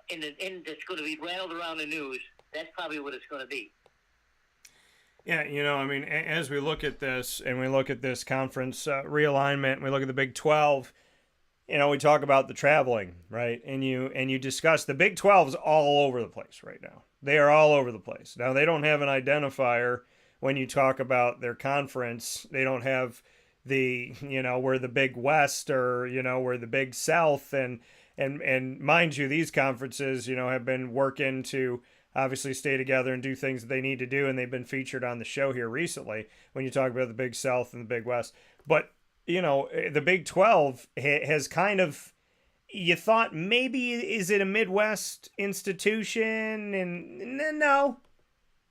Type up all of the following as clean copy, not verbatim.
that's going to be rattled around the news. That's probably what it's going to be. Yeah, I mean, as we look at this and we look at this conference realignment, and we look at the Big 12. We talk about the traveling, right? And you discuss the Big 12's all over the place right now. They are all over the place. Now they don't have an identifier when you talk about their conference. They don't have we're the Big West, or we're the Big South, and mind you, these conferences, have been working to obviously stay together and do things that they need to do, and they've been featured on the show here recently when you talk about the Big South and the Big West. But the Big 12 has kind of, you thought maybe, is it a Midwest institution? And no.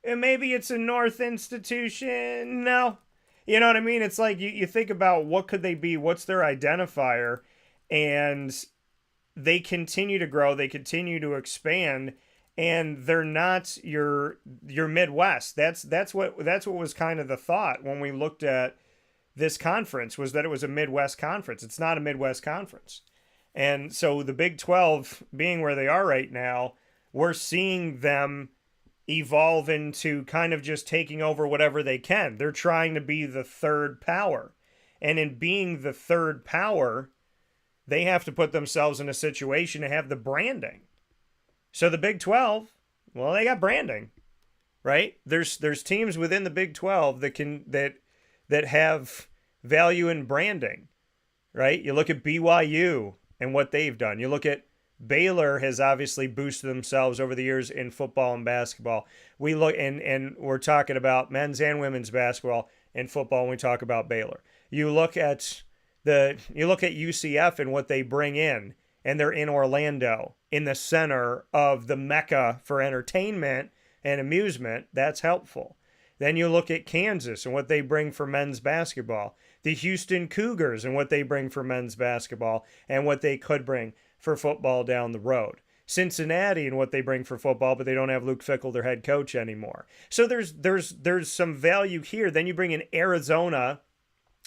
And maybe it's a North institution. No. You know what I mean? It's like you think about what could they be? What's their identifier? And they continue to grow. They continue to expand. And they're not your Midwest. That's what was kind of the thought when we looked at this conference, was that it was a Midwest conference. It's not a Midwest conference. And so the Big 12 being where they are right now, we're seeing them evolve into kind of just taking over whatever they can. They're trying to be the third power. And in being the third power, they have to put themselves in a situation to have the branding. So the Big 12, well, they got branding, right? There's teams within the Big 12 that have value in branding, right? You look at BYU and what they've done. You look at Baylor has obviously boosted themselves over the years in football and basketball. We look and we're talking about men's and women's basketball and football when we talk about Baylor. You look at UCF and what they bring in, and they're in Orlando, in the center of the mecca for entertainment and amusement. That's helpful. Then you look at Kansas and what they bring for men's basketball. The Houston Cougars and what they bring for men's basketball and what they could bring for football down the road. Cincinnati and what they bring for football, but they don't have Luke Fickell, their head coach, anymore. So there's some value here. Then you bring in Arizona,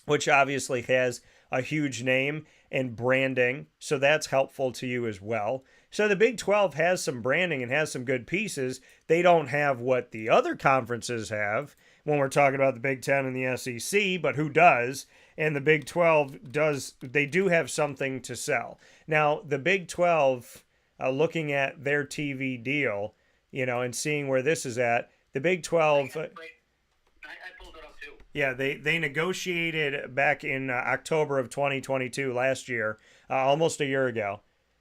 which obviously has a huge name and branding, so that's helpful to you as well. So the Big 12 has some branding and has some good pieces. They don't have what the other conferences have when we're talking about the Big 10 and the SEC, but who does? And the Big 12 does. They do have something to sell. Now, the Big 12, looking at their TV deal, and seeing where this is at, the Big 12... I pulled it up too. Yeah, they negotiated back in October of 2022, last year, almost a year ago.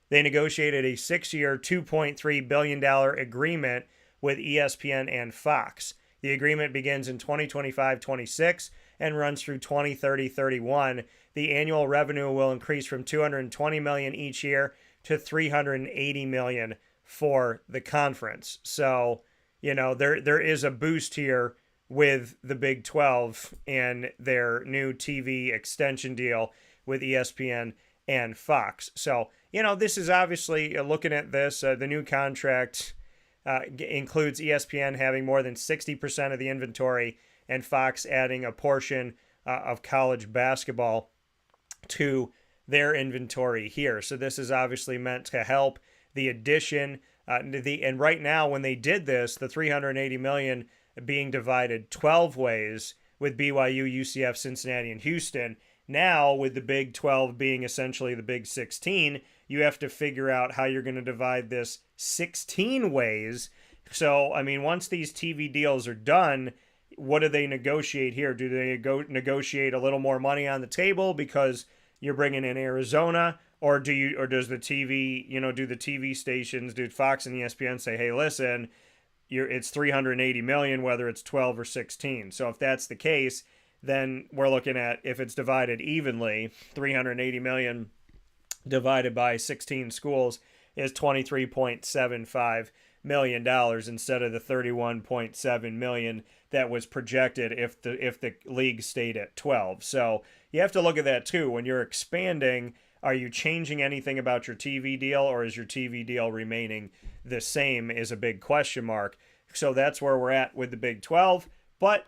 They negotiated a 6-year, $2.3 billion agreement with ESPN and Fox. The agreement begins in 2025-26 and runs through 2030-31. The annual revenue will increase from $220 million each year to $380 million for the conference. So, there is a boost here with the Big 12 and their new TV extension deal with ESPN and Fox. So, this is obviously, looking at this, the new contract includes ESPN having more than 60% of the inventory and Fox adding a portion of college basketball to their inventory here. So this is obviously meant to help the addition. And right now, when they did this, the $380 million being divided 12 ways with BYU, UCF, Cincinnati, and Houston. Now, with the Big 12 being essentially the Big 16, you have to figure out how you're going to divide this 16 ways. So, I mean, once these TV deals are done, what do they negotiate here? Do they negotiate a little more money on the table because you're bringing in Arizona? Or does the TV, do the TV stations, do Fox and ESPN say, hey, listen, it's $380 million, whether it's 12 or 16. So if that's the case, then we're looking at, if it's divided evenly, $380 million divided by 16 schools is $23.75 million instead of the $31.7 million that was projected if the league stayed at 12. So you have to look at that too. When you're expanding, are you changing anything about your TV deal, or is your TV deal remaining the same, is a big question mark. So that's where we're at with the Big 12. But,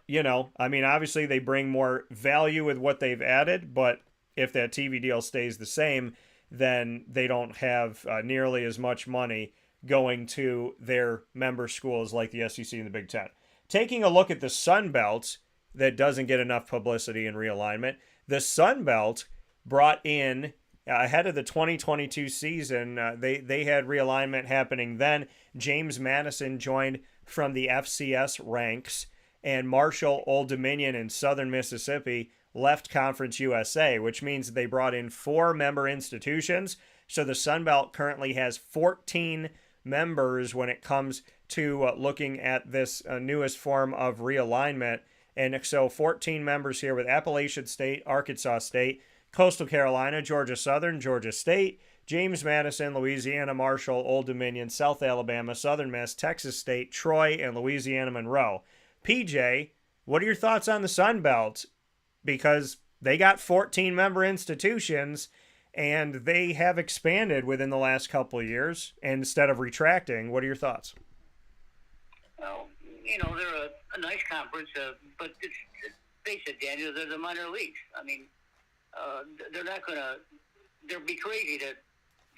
obviously they bring more value with what they've added, but if that TV deal stays the same, then they don't have nearly as much money going to their member schools like the SEC and the Big Ten. Taking a look at the Sun Belt that doesn't get enough publicity in realignment, the Sun Belt brought in, ahead of the 2022 season, they had realignment happening then. James Madison joined from the FCS ranks, and Marshall, Old Dominion, and Southern Mississippi left Conference USA, which means they brought in 4 member institutions. So the Sun Belt currently has 14 members when it comes to looking at this newest form of realignment. And so 14 members here with Appalachian State, Arkansas State, Coastal Carolina, Georgia Southern, Georgia State, James Madison, Louisiana, Marshall, Old Dominion, South Alabama, Southern Miss, Texas State, Troy, and Louisiana Monroe. PJ, what are your thoughts on the Sun Belt? Because they got 14 member institutions, and they have expanded within the last couple of years instead of retracting. What are your thoughts? Well, they're a nice conference, but face it, Daniel, they're the minor leagues. I mean, they're not going to – they'll be crazy to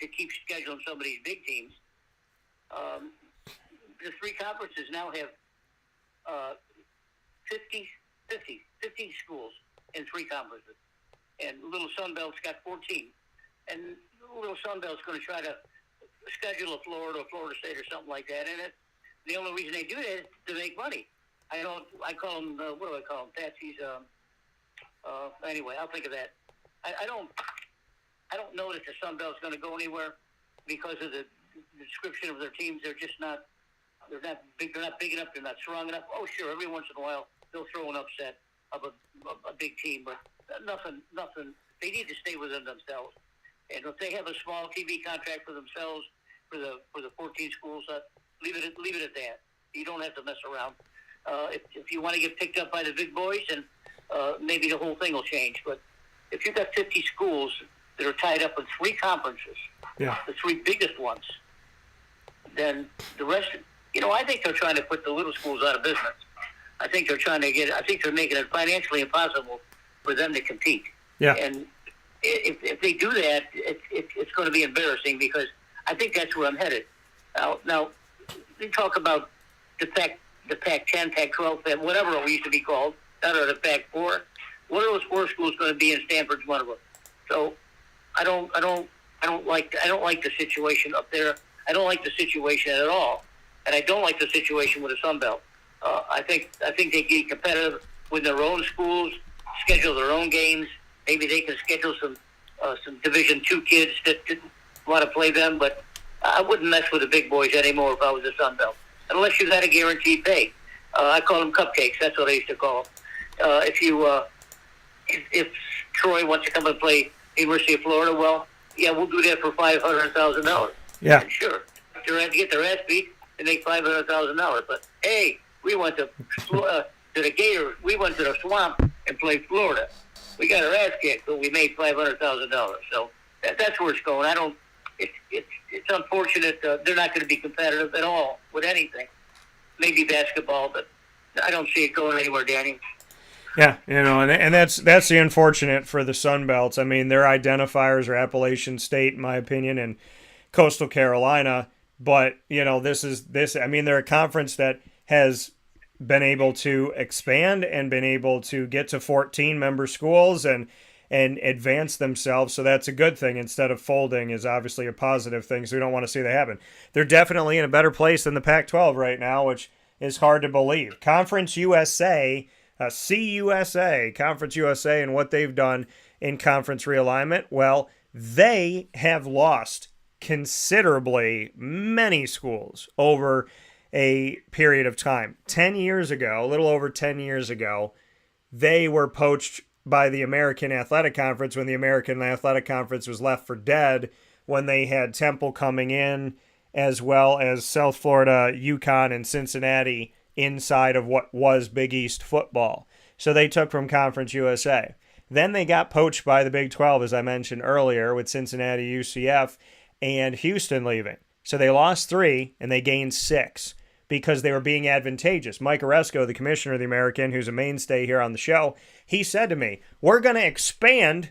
keep scheduling some of these big teams. The 3 conferences now have 50 schools in 3 conferences. And Little Sun Belt's got 14. And Little Sun Belt's going to try to schedule a Florida State or something like that. And the only reason they do that is to make money. I call them, what do I call them? Patsies. Anyway, I'll think of that. I don't know that the Sun Belt's going to go anywhere because of the description of their teams. They're just not. They're not big. They're not big enough. They're not strong enough. Oh, sure. Every once in a while, they'll throw an upset of a big team, but nothing. They need to stay within themselves. And if they have a small TV contract for themselves for the 14 schools, leave it at that. You don't have to mess around. If you want to get picked up by the big boys, and maybe the whole thing will change. But if you've got 50 schools that are tied up in 3 conferences, the 3 biggest ones, then the rest. I think they're trying to put the little schools out of business. I think they're making it financially impossible for them to compete. Yeah. And if they do that, it's going to be embarrassing because I think that's where I'm headed. Now we talk about the Pac-10, Pac-12, whatever it used to be called, out of the Pac-4. One of those 4 schools going to be in Stanford's one of them. So I don't like the situation up there. I don't like the situation at all, and I don't like the situation with the Sun Belt. I think they get competitive with their own schools, schedule their own games. Maybe they can schedule some Division II kids that didn't want to play them, but I wouldn't mess with the big boys anymore if I was the Sun Belt, unless you had a guaranteed pay. I call them cupcakes. That's what I used to call them. If Troy wants to come and play University of Florida, well, yeah, we'll do that for $500,000. Yeah, and sure. If they have to get their ass beat, they make $500,000. But hey, we went to the Gators. We went to the swamp and played Florida. We got our ass kicked, but we made $500,000. So that's where it's going. It's unfortunate they're not going to be competitive at all with anything. Maybe basketball, but I don't see it going anywhere, Danny. Yeah, and that's the unfortunate for the Sun Belts. I mean, their identifiers are Appalachian State, in my opinion, and Coastal Carolina. But this. I mean, they're a conference that has been able to expand and been able to get to 14 member schools and advance themselves. So that's a good thing. Instead of folding is obviously a positive thing. So we don't want to see that happen. They're definitely in a better place than the Pac-12 right now, which is hard to believe. Conference USA. CUSA, Conference USA, and what they've done in conference realignment, well, they have lost considerably many schools over a period of time. 10 years ago, a little over 10 years ago, they were poached by the American Athletic Conference when the American Athletic Conference was left for dead, when they had Temple coming in, as well as South Florida, UConn, and Cincinnati inside of what was Big East football. So they took from Conference USA. Then they got poached by the Big 12, as I mentioned earlier, with Cincinnati, UCF, and Houston leaving. So they lost 3, and they gained 6 because they were being advantageous. Mike Oresco, the commissioner of the American, who's a mainstay here on the show, he said to me, we're going to expand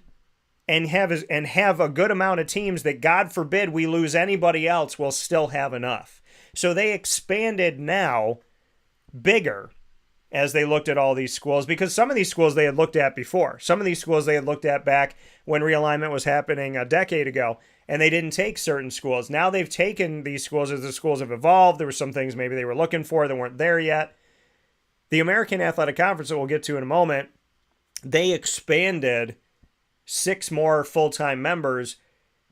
and have a good amount of teams that, God forbid, we lose anybody else, will still have enough. So they expanded now bigger as they looked at all these schools, because some of these schools they had looked at before. Some of these schools they had looked at back when realignment was happening a decade ago, and they didn't take certain schools. Now they've taken these schools as the schools have evolved. There were some things maybe they were looking for that weren't there yet. The American Athletic Conference, that we'll get to in a moment, they expanded 6 more full-time members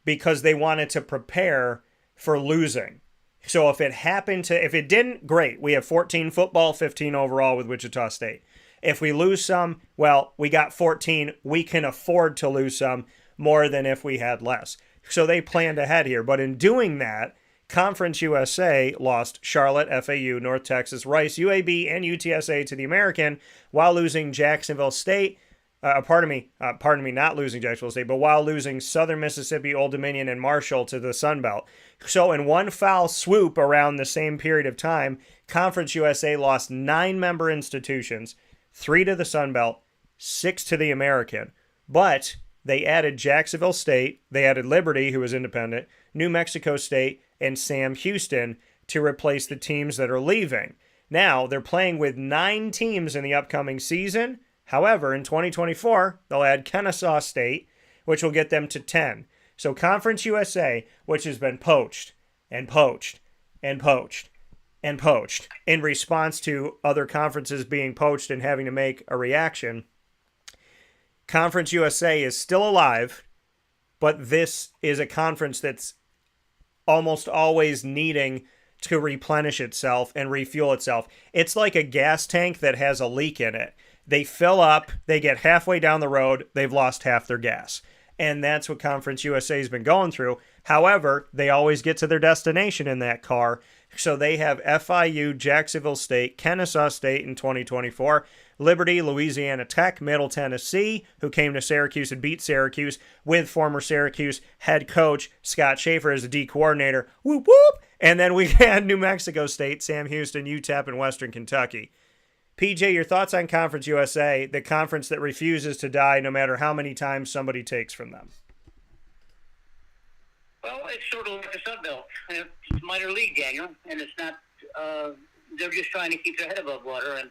because they wanted to prepare for losing. So if it didn't, great. We have 14 football, 15 overall with Wichita State. If we lose some, well, we got 14. We can afford to lose some more than if we had less. So they planned ahead here. But in doing that, Conference USA lost Charlotte, FAU, North Texas, Rice, UAB, and UTSA to the American, while losing Jacksonville State. Not losing Jacksonville State, but while losing Southern Mississippi, Old Dominion, and Marshall to the Sun Belt. So in one foul swoop around the same period of time, Conference USA lost 9 member institutions, 3 to the Sun Belt, 6 to the American. But they added Jacksonville State, they added Liberty, who was independent, New Mexico State, and Sam Houston to replace the teams that are leaving. Now, they're playing with 9 teams in the upcoming season. However, in 2024, they'll add Kennesaw State, which will get them to 10. So Conference USA, which has been poached and poached and poached and poached in response to other conferences being poached and having to make a reaction, Conference USA is still alive, but this is a conference that's almost always needing to replenish itself and refuel itself. It's like a gas tank that has a leak in it. They fill up, they get halfway down the road, they've lost half their gas. And that's what Conference USA has been going through. However, they always get to their destination in that car. So they have FIU, Jacksonville State, Kennesaw State in 2024, Liberty, Louisiana Tech, Middle Tennessee, who came to Syracuse and beat Syracuse, with former Syracuse head coach Scott Schaefer as the D coordinator. Whoop, whoop. And then we had New Mexico State, Sam Houston, UTEP, and Western Kentucky. PJ, your thoughts on Conference USA, the conference that refuses to die no matter how many times somebody takes from them? Well, it's sort of like the Sun Belt. It's minor league, Daniel, and it's not. They're just trying to keep their head above water, and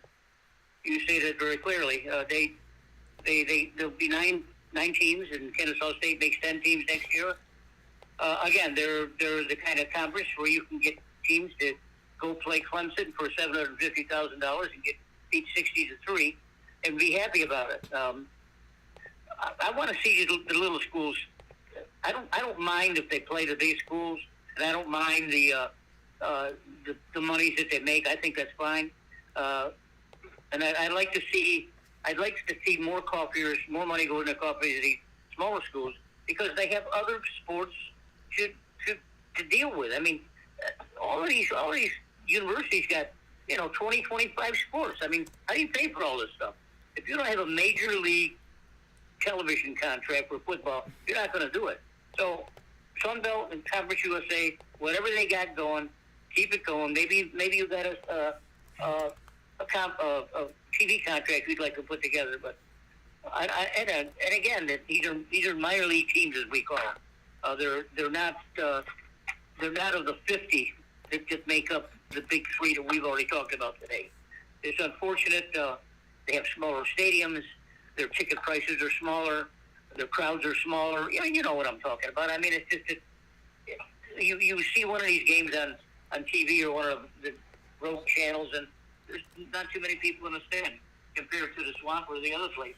you say that very clearly. There'll be nine teams, and Kennesaw State makes 10 teams next year. Again, they're the kind of conference where you can get teams to go play Clemson for $750,000 and get beat 60-3 and be happy about it. I want to see the little schools. I don't mind if they play the big schools, and I don't mind the monies that they make. I think that's fine. And I'd like to see more coffeers, more money going to coffees at these smaller schools, because they have other sports to deal with. I mean, all of these universities got 20, 25 sports. I mean, how do you pay for all this stuff? If you don't have a major league television contract for football, you're not going to do it. So Sun Belt and Conference USA, whatever they got going, keep it going. Maybe you got a TV contract we'd like to put together. But and again, that these are minor league teams, as we call them. They're not of the 50 that just make up the big 3 that we've already talked about today. It's unfortunate. They have smaller stadiums. Their ticket prices are smaller. Their crowds are smaller. You know what I'm talking about. I mean, it's just you see one of these games on TV or one of the road channels, and there's not too many people in the stand compared to the Swamp or the other places.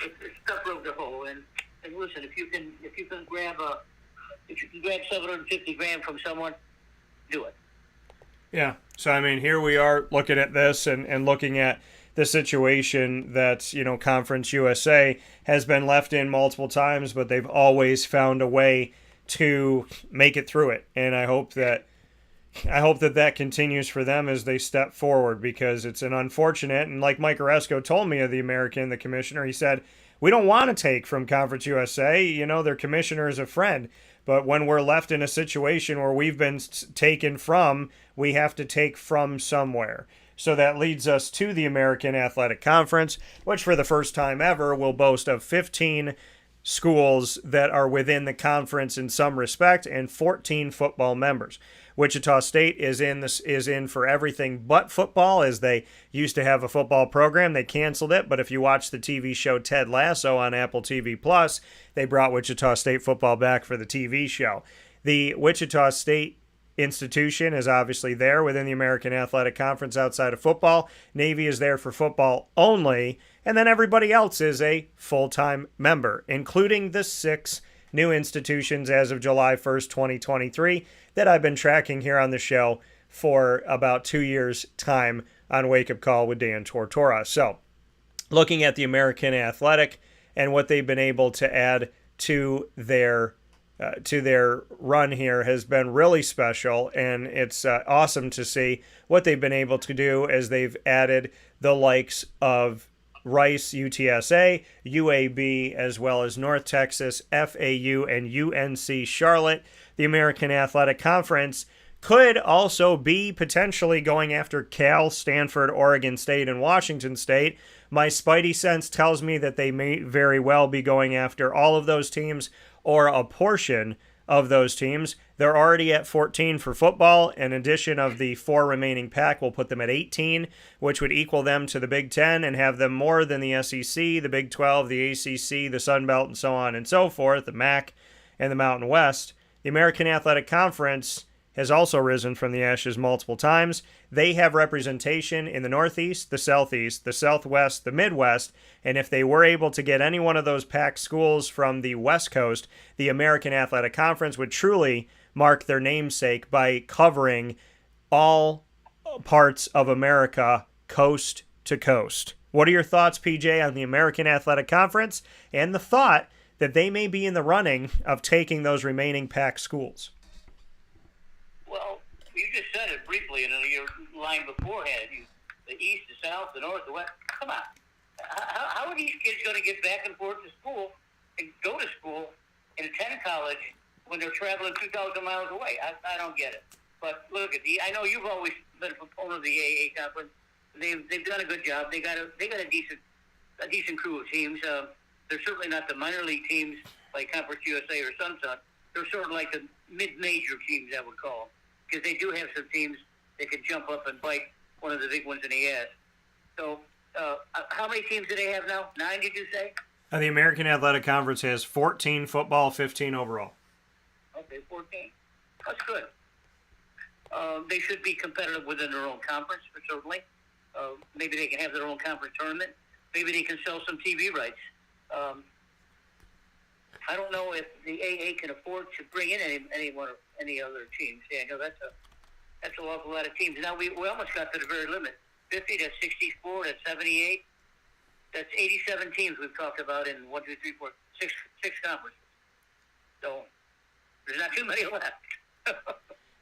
It's tough road to hoe. And listen, if you can grab $750,000 from someone, do it. Yeah. So I mean, here we are looking at this and looking at the situation that, Conference USA has been left in multiple times, but they've always found a way to make it through it. And I hope that continues for them as they step forward, because it's an unfortunate, and like Mike Oresco told me of the American, the commissioner, he said, we don't want to take from Conference USA, their commissioner is a friend. But when we're left in a situation where we've been taken from, we have to take from somewhere. So that leads us to the American Athletic Conference, which for the first time ever will boast of 15 schools that are within the conference in some respect, and 14 football members. Wichita State is in for everything but football, as they used to have a football program. They canceled it, but if you watch the TV show Ted Lasso on Apple TV Plus, they brought Wichita State football back for the TV show. The Wichita State institution is obviously there within the American Athletic Conference outside of football. Navy is there for football only, and then everybody else is a full-time member, including the 6 new institutions as of July 1st, 2023, that I've been tracking here on the show for about 2 years' time on Wake Up Call with Dan Tortora. So, looking at the American Athletic and what they've been able to add to their run here has been really special, and it's awesome to see what they've been able to do as they've added the likes of Rice, UTSA, UAB, as well as North Texas, FAU, and UNC Charlotte. The American Athletic Conference could also be potentially going after Cal, Stanford, Oregon State, and Washington State. My spidey sense tells me that they may very well be going after all of those teams or a portion of those teams. They're already at 14 for football. An addition of the 4 remaining pack will put them at 18, which would equal them to the Big Ten and have them more than the SEC, the Big 12, the ACC, the Sun Belt, and so on and so forth, the MAC, and the Mountain West. The American Athletic Conference has also risen from the ashes multiple times. They have representation in the Northeast, the Southeast, the Southwest, the Midwest, and if they were able to get any one of those packed schools from the West Coast, the American Athletic Conference would truly mark their namesake by covering all parts of America coast to coast. What are your thoughts, PJ, on the American Athletic Conference and the thought that they may be in the running of taking those remaining packed schools? Well, you just said it briefly in your line beforehand. The East, the South, the North, the West. Come on. How are these kids going to get back and forth to school and go to school and attend college when they're traveling 2,000 miles away? I don't get it. But look, I know you've always been a proponent of the AA conference. They've done a good job. They got a decent crew of teams. They're certainly not the minor league teams like Conference USA or Sunsun. They're sort of like the mid-major teams, I would call, because they do have some teams that can jump up and bite one of the big ones in the ass. So, how many teams do they have now? 9, did you say? The American Athletic Conference has 14 football, 15 overall. Okay, 14. That's good. They should be competitive within their own conference, certainly. Maybe they can have their own conference tournament. Maybe they can sell some TV rights. I don't know if the AA can afford to bring in any other teams. Yeah, I know that's an awful lot of teams. Now we almost got to the very limit. 50, that's 64, that's 78. That's 87 teams we've talked about in 1, 2, 3, 4, 6 conferences. So there's not too many left.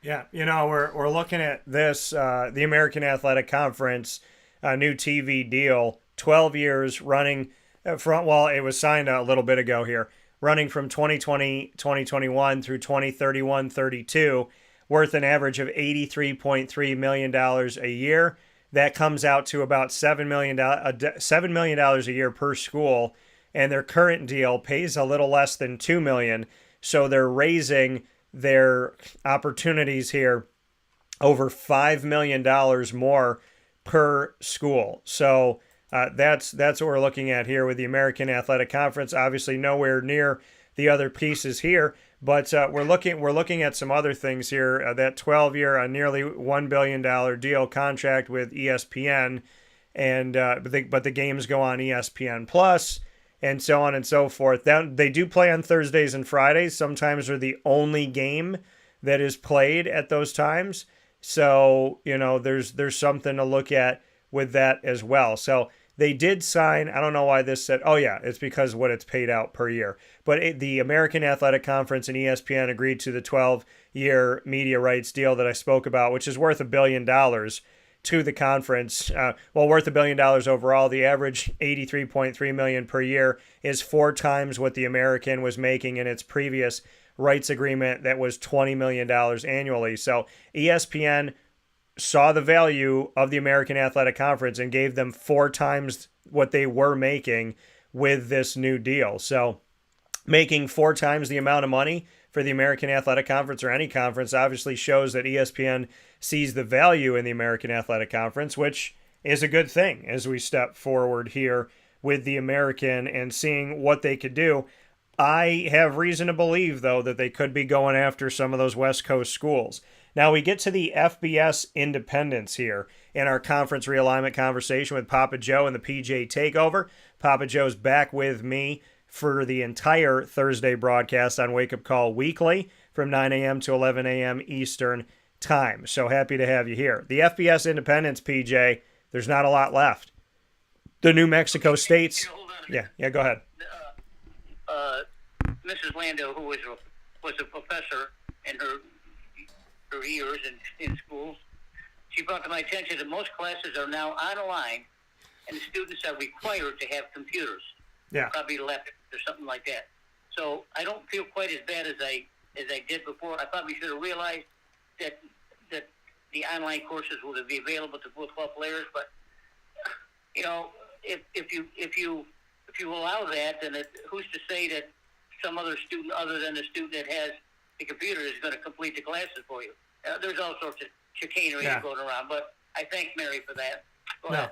Yeah, we're looking at this, the American Athletic Conference new TV deal, 12 years running it was signed a little bit ago here, running from 2020, 2021 through 2031-32, worth an average of $83.3 million a year. That comes out to about $7 million a year per school, and their current deal pays a little less than $2 million. So they're raising their opportunities here over $5 million more per school. So that's what we're looking at here with the American Athletic Conference. Obviously, nowhere near the other pieces here, but we're looking at some other things here. That 12-year, nearly $1 billion deal contract with ESPN, and but the games go on ESPN Plus, and so on and so forth. They do play on Thursdays and Fridays. Sometimes they're the only game that is played at those times. So there's something to look at with that as well. So they did sign, I don't know why this said, oh yeah, it's because of what it's paid out per year. But the American Athletic Conference and ESPN agreed to the 12-year media rights deal that I spoke about, which is worth $1 billion to the conference. Worth $1 billion overall. The average $83.3 million per year is 4 times what the American was making in its previous rights agreement that was $20 million annually. So ESPN saw the value of the American Athletic Conference and gave them 4 times what they were making with this new deal. So making 4 times the amount of money for the American Athletic Conference or any conference obviously shows that ESPN sees the value in the American Athletic Conference, which is a good thing as we step forward here with the American and seeing what they could do. I have reason to believe, though, that they could be going after some of those West Coast schools. Now we get to the FBS independents here in our conference realignment conversation with Papa Joe and the PJ Takeover. Papa Joe's back with me for the entire Thursday broadcast on Wake Up Call Weekly from 9 a.m. to 11 a.m. Eastern Time. So happy to have you here. The FBS independents, PJ, there's not a lot left. The New Mexico States. Yeah, go ahead. Mrs. Lando, who was a professor in her years in schools, she brought to my attention that most classes are now online, and the students are required to have computers. Yeah, probably left or something like that. So I don't feel quite as bad as I did before. I probably should have realized that the online courses would be available to football players, but if you allow that, then who's to say that some other student other than the student that has the computer is going to complete the classes for you? There's all sorts of chicanery going around, but I thank Mary for that. Go ahead.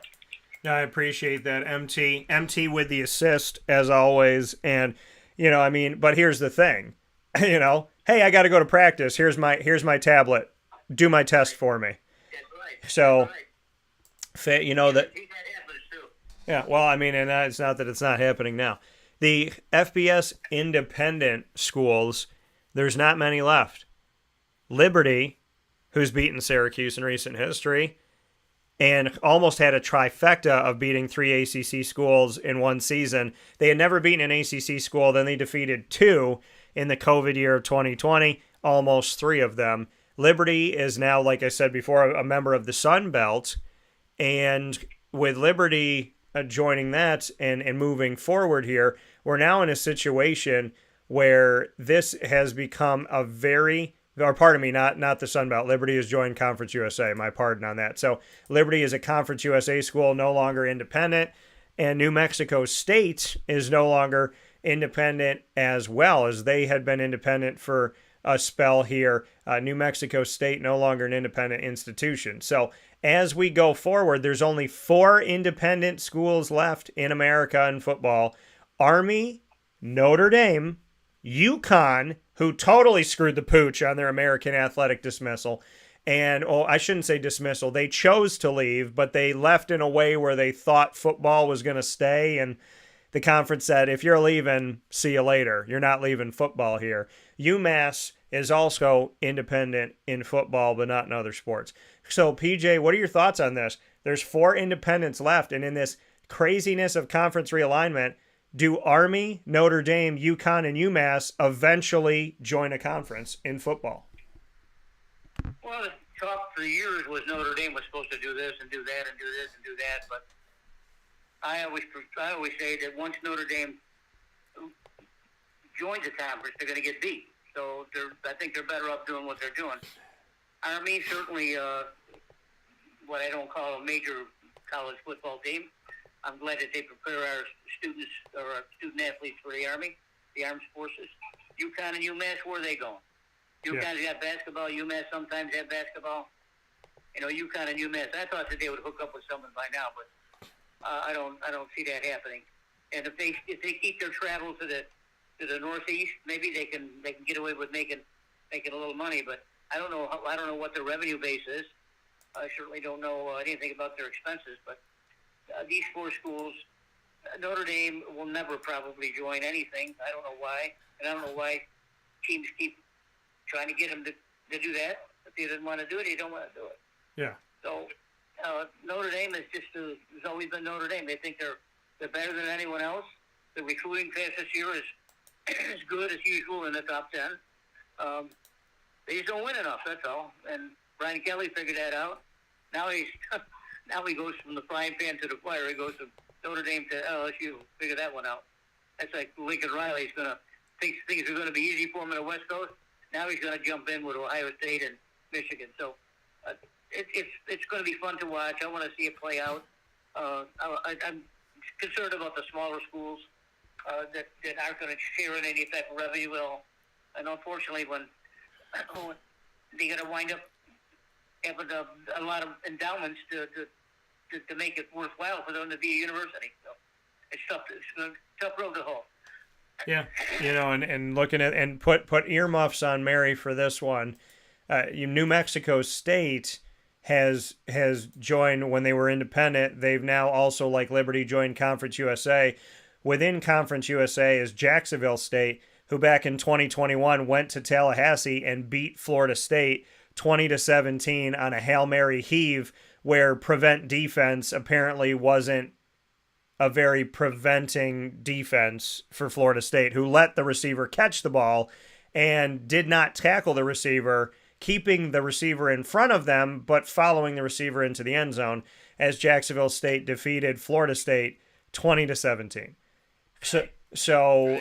No, I appreciate that, MT with the assist as always, and but here's the thing, hey, I got to go to practice. Here's my tablet. Do my test for me. That's right. So, That's right. That. Yeah, well, and it's not that it's not happening now. The FBS independent schools, there's not many left. Liberty, who's beaten Syracuse in recent history, and almost had a trifecta of beating 3 ACC schools in one season. They had never beaten an ACC school, then they defeated 2 in the COVID year of 2020, almost 3 of them. Liberty is now, like I said before, a member of the Sun Belt, and with Liberty joining that and moving forward here, we're now in a situation where this has become a very, or pardon me, not the Sun Belt. Liberty has joined Conference USA. My pardon on that. So Liberty is a Conference USA school, no longer independent, and New Mexico State is no longer independent as well, as they had been independent for a spell here. New Mexico State no longer an independent institution. So as we go forward, there's only 4 independent schools left in America in football. Army, Notre Dame, UConn, who totally screwed the pooch on their American Athletic dismissal. And, I shouldn't say dismissal. They chose to leave, but they left in a way where they thought football was going to stay. And the conference said, if you're leaving, see you later. You're not leaving football here. UMass is also independent in football, but not in other sports. So, PJ, what are your thoughts on this? There's 4 independents left, and in this craziness of conference realignment, do Army, Notre Dame, UConn, and UMass eventually join a conference in football? Well, the talk for years was Notre Dame was supposed to do this and do that and do this and do that, but I always say that once Notre Dame joins the conference, they're going to get beat. So I think they're better off doing what they're doing. Army, certainly what I don't call a major college football team. I'm glad that they prepare our students or our student athletes for the Army, the armed forces. UConn and UMass, where are they going? UConn's got basketball. UMass sometimes have basketball. UConn and UMass. I thought that they would hook up with someone by now, but I don't see that happening. And if they keep their travel to the Northeast, maybe they can get away with making a little money. But I don't know what their revenue base is. I certainly don't know anything about their expenses. But these 4 schools, Notre Dame will never probably join anything. I don't know why, and I don't know why teams keep trying to get them to do that. If they didn't want to do it, they don't want to do it. Yeah. So Notre Dame has always been Notre Dame. They think they're better than anyone else. The recruiting class this year is as good as usual in the top 10. They just don't win enough. That's all. And Brian Kelly figured that out. Now he goes from the frying pan to the fire. He goes from Notre Dame to LSU. Figure that one out. That's like Lincoln Riley's going to think things are going to be easy for him in the West Coast. Now he's going to jump in with Ohio State and Michigan. So it's going to be fun to watch. I want to see it play out. I'm concerned about the smaller schools. that aren't going to share in any type of revenue at all. And unfortunately, when they're going to wind up having a lot of endowments to make it worthwhile for them to be a university. So it's tough. It's a tough road to hoe. Yeah, and looking at and put earmuffs on Mary for this one. New Mexico State has joined when they were independent. They've now also, like Liberty, joined Conference USA. Within Conference USA is Jacksonville State, who back in 2021 went to Tallahassee and beat Florida State 20-17 on a Hail Mary heave, where prevent defense apparently wasn't a very preventing defense for Florida State, who let the receiver catch the ball and did not tackle the receiver, keeping the receiver in front of them, but following the receiver into the end zone, as Jacksonville State defeated Florida State 20-17. So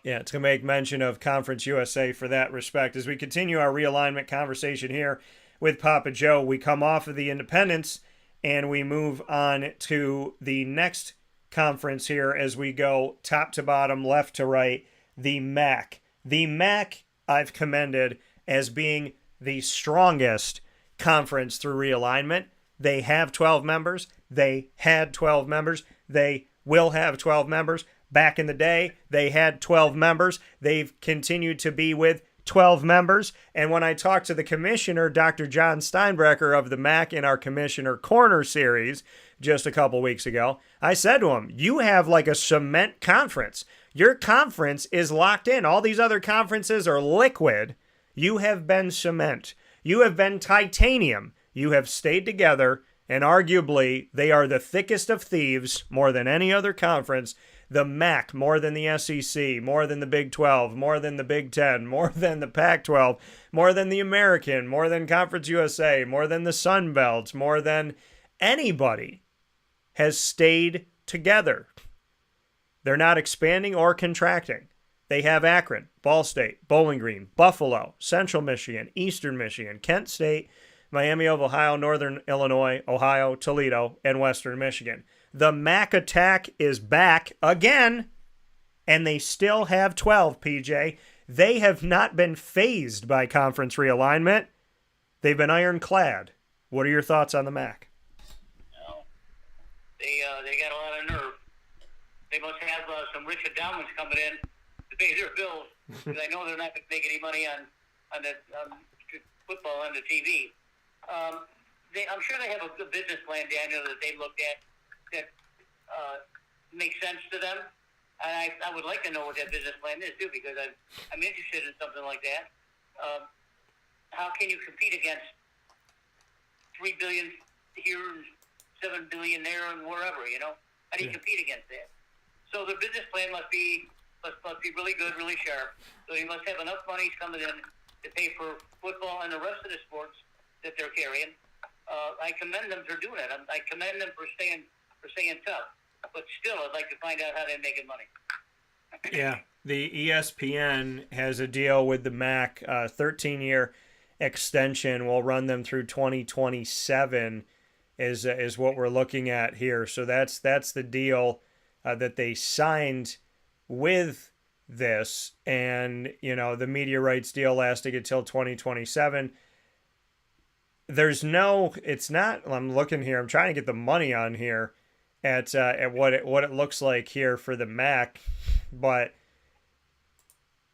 yeah, it's going to make mention of Conference USA for that respect. As we continue our realignment conversation here with Papa Joe, we come off of the independents and we move on to the next conference here as we go top to bottom, left to right, the MAC. The MAC I've commended as being the strongest conference through realignment. They have 12 members. They had 12 members. They will have 12 members. Back in the day, they had 12 members. They've continued to be with 12 members. And when I talked to the commissioner, Dr. John Steinbrecher of the MAC in our Commissioner Corner series just a couple weeks ago, I said to him, you have like a cement conference. Your conference is locked in. All these other conferences are liquid. You have been cement. You have been titanium. You have stayed together, and arguably they are the thickest of thieves more than any other conference. The MAC more than the SEC, more than the Big 12, more than the Big 10, more than the Pac-12, more than the American, more than Conference USA, more than the Sun Belt, more than anybody has stayed together. They're not expanding or contracting. They have Akron, Ball State, Bowling Green, Buffalo, Central Michigan, Eastern Michigan, Kent State, Miami of Ohio, Northern Illinois, Ohio, Toledo, and Western Michigan. The MAC attack is back again, and they still have 12, PJ. They have not been phased by conference realignment. They've been ironclad. What are your thoughts on the MAC? No. They got a lot of nerve. They must have some rich endowments coming in to pay their bills, because I know they're not going to make any money on the football on the TV. I'm sure they have a good business plan, Daniel, that they looked at that makes sense to them. And I would like to know what that business plan is, too, because I'm interested in something like that. How can you compete against $3 billion here and $7 billion there and wherever, How do you compete against that? So the business plan must be really good, really sharp. So you must have enough money coming in to pay for football and the rest of the sports that they're carrying. I commend them for doing it. I commend them for staying tough. But still, I'd like to find out how they're making money. Yeah, the ESPN has a deal with the MAC, 13-year extension will run them through 2027 is what we're looking at here. So that's the deal that they signed with this, and the media rights deal lasting until 2027. I'm looking here. I'm trying to get the money on here at what it looks like here for the MAC, but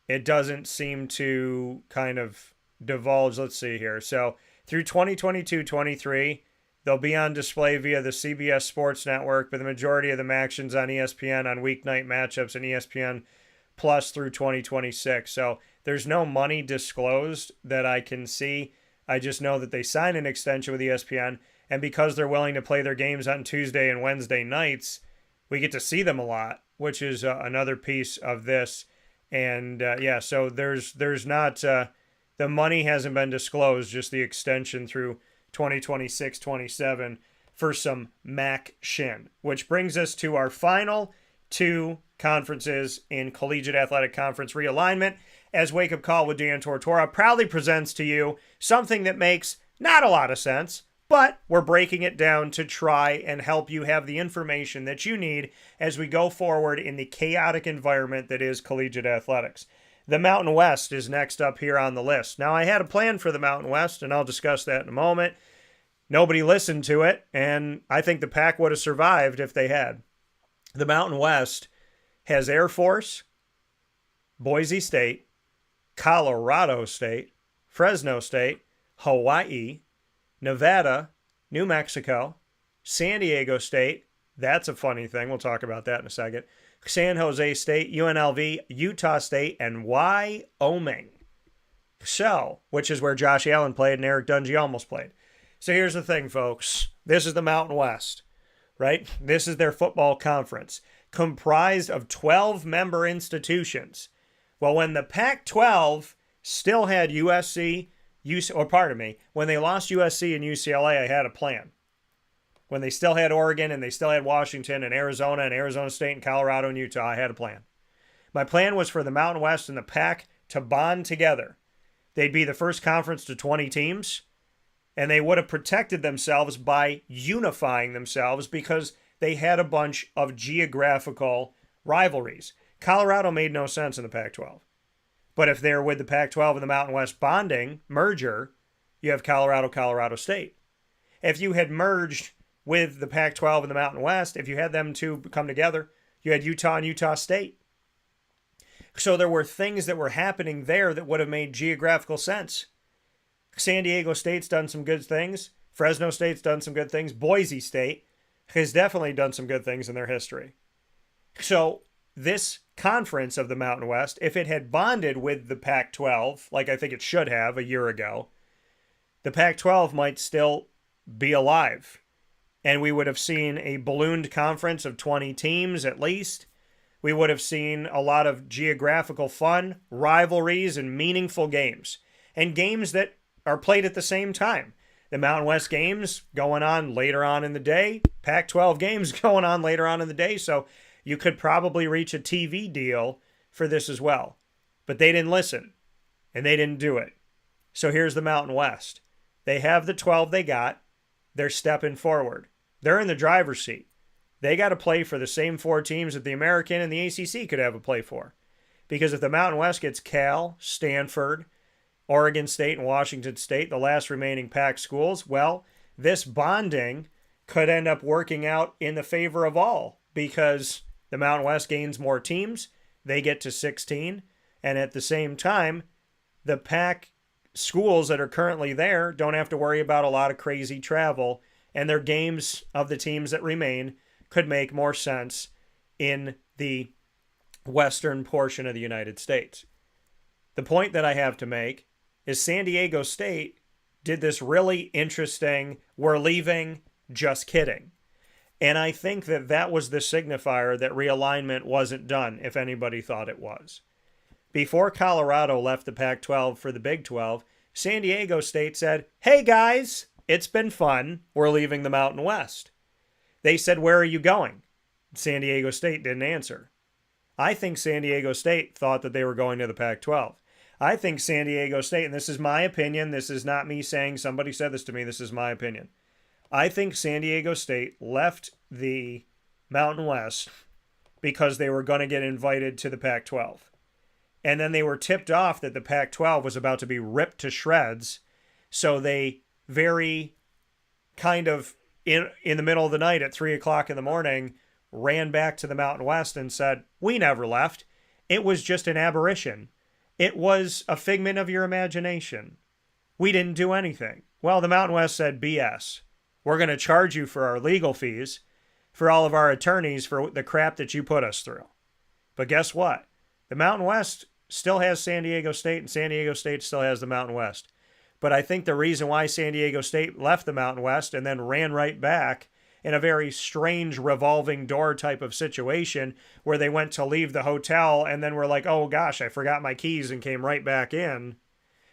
it doesn't seem to kind of divulge. Let's see here. So through 2022-23, they'll be on display via the CBS Sports Network, but the majority of the action's on ESPN on weeknight matchups and ESPN Plus through 2026. So there's no money disclosed that I can see. I just know that they signed an extension with ESPN, and because they're willing to play their games on Tuesday and Wednesday nights, we get to see them a lot, which is another piece of this. And so there's not the money hasn't been disclosed, just the extension through 2026-27 for some MAC shin, which brings us to our final two conferences in Collegiate Athletic Conference realignment, as Wake Up Call with Dan Tortora proudly presents to you something that makes not a lot of sense, But we're breaking it down to try and help you have the information that you need as we go forward in the chaotic environment that is collegiate athletics. The Mountain West is next up here on the list. Now, I had a plan for the Mountain West, and I'll discuss that in a moment. Nobody listened to it, and I think the Pac would have survived if they had. The Mountain West has Air Force, Boise State, Colorado State, Fresno State, Hawaii, Nevada, New Mexico, San Diego State. That's a funny thing. We'll talk about that in a second. San Jose State, UNLV, Utah State, and Wyoming. So, which is where Josh Allen played and Eric Dungy almost played. So here's the thing, folks. This is the Mountain West, right? This is their football conference, comprised of 12 member institutions. Well, when the Pac-12 still had USC, when they lost USC and UCLA, I had a plan. When they still had Oregon and they still had Washington and Arizona State and Colorado and Utah, I had a plan. My plan was for the Mountain West and the Pac to bond together. They'd be the first conference to 20 teams, and they would have protected themselves by unifying themselves because they had a bunch of geographical rivalries. Colorado made no sense in the Pac-12. But if they're with the Pac-12 and the Mountain West bonding merger, you have Colorado State. If you had merged with the Pac-12 and the Mountain West, if you had them two come together, you had Utah and Utah State. So there were things that were happening there that would have made geographical sense. San Diego State's done some good things. Fresno State's done some good things. Boise State has definitely done some good things in their history. So this conference of the Mountain West, if it had bonded with the Pac-12, like I think it should have a year ago, the Pac-12 might still be alive. And we would have seen a ballooned conference of 20 teams at least. We would have seen a lot of geographical fun, rivalries, and meaningful games. And games that are played at the same time. The Mountain West games going on later on in the day. Pac-12 games going on later on in the day. So you could probably reach a TV deal for this as well. But they didn't listen. And they didn't do it. So here's the Mountain West. They have the 12 they got. They're stepping forward. They're in the driver's seat. They got to play for the same 4 teams that the American and the ACC could have a play for. Because if the Mountain West gets Cal, Stanford, Oregon State, and Washington State, the last remaining Pac schools, well, this bonding could end up working out in the favor of all. Because the Mountain West gains more teams, they get to 16, and at the same time, the Pac schools that are currently there don't have to worry about a lot of crazy travel, and their games of the teams that remain could make more sense in the western portion of the United States. The point that I have to make is San Diego State did this really interesting, we're leaving, just kidding. And I think that that was the signifier that realignment wasn't done, if anybody thought it was. Before Colorado left the Pac-12 for the Big 12, San Diego State said, hey guys, it's been fun, we're leaving the Mountain West. They said, where are you going? San Diego State didn't answer. I think San Diego State thought that they were going to the Pac-12. I think San Diego State, and this is my opinion, this is not me saying somebody said this to me, this is my opinion. I think San Diego State left the Mountain West because they were going to get invited to the Pac-12. And then they were tipped off that the Pac-12 was about to be ripped to shreds, so they very kind of in the middle of the night at 3 o'clock in the morning ran back to the Mountain West and said, we never left. It was just an aberration. It was a figment of your imagination. We didn't do anything. Well, the Mountain West said, BS. We're going to charge you for our legal fees, for all of our attorneys, for the crap that you put us through. But guess what? The Mountain West still has San Diego State, and San Diego State still has the Mountain West. But I think the reason why San Diego State left the Mountain West and then ran right back in a very strange revolving door type of situation where they went to leave the hotel and then were like, oh gosh, I forgot my keys, and came right back in.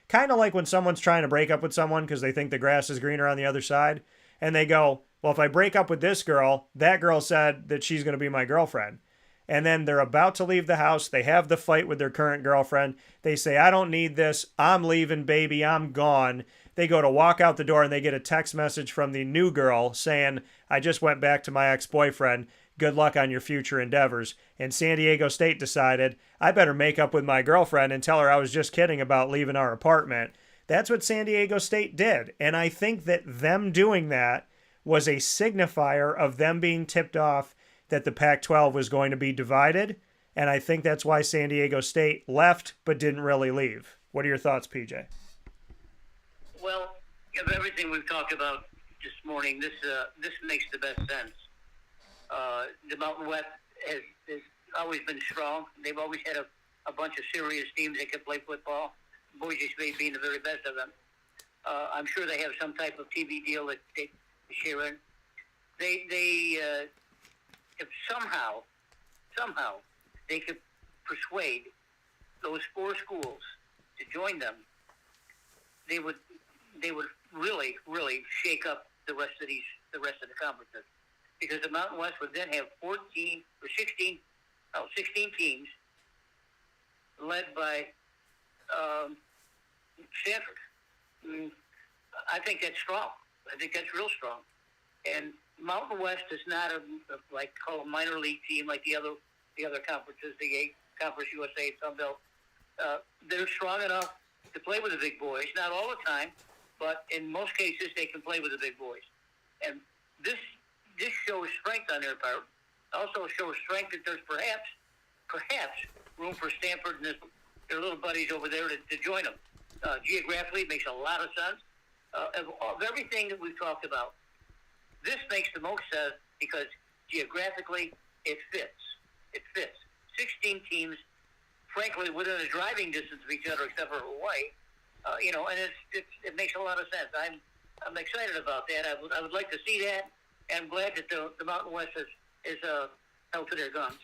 Kind of like when someone's trying to break up with someone because they think the grass is greener on the other side. And they go, well, if I break up with this girl, that girl said that she's going to be my girlfriend. And then they're about to leave the house. They have the fight with their current girlfriend. They say, I don't need this. I'm leaving, baby. I'm gone. They go to walk out the door and they get a text message from the new girl saying, I just went back to my ex-boyfriend. Good luck on your future endeavors. And San Diego State decided, I better make up with my girlfriend and tell her I was just kidding about leaving our apartment. That's what San Diego State did. And I think that them doing that was a signifier of them being tipped off that the Pac-12 was going to be divided. And I think that's why San Diego State left but didn't really leave. What are your thoughts, PJ? Well, of everything we've talked about this morning, this makes the best sense. The Mountain West has always been strong. They've always had a bunch of serious teams that can play football. Boise State being the very best of them. I'm sure they have some type of TV deal that they share in. They if somehow they could persuade those 4 schools to join them, they would really shake up the rest of the conferences, because the Mountain West would then have 16 teams led by Stanford. I think that's strong. I think that's real strong. And Mountain West is not a minor league team like the other conferences, the Conference USA, Sun Belt. They're strong enough to play with the big boys. Not all the time, but in most cases they can play with the big boys. And this shows strength on their part. Also shows strength that there's perhaps room for Stanford and their little buddies over there to join them. Geographically, it makes a lot of sense. Of everything that we've talked about, this makes the most sense because geographically it fits. It fits. 16 teams, frankly, within a driving distance of each other, except for Hawaii. And it makes a lot of sense. I'm excited about that. I would like to see that, and I'm glad that the Mountain West is held to their guns.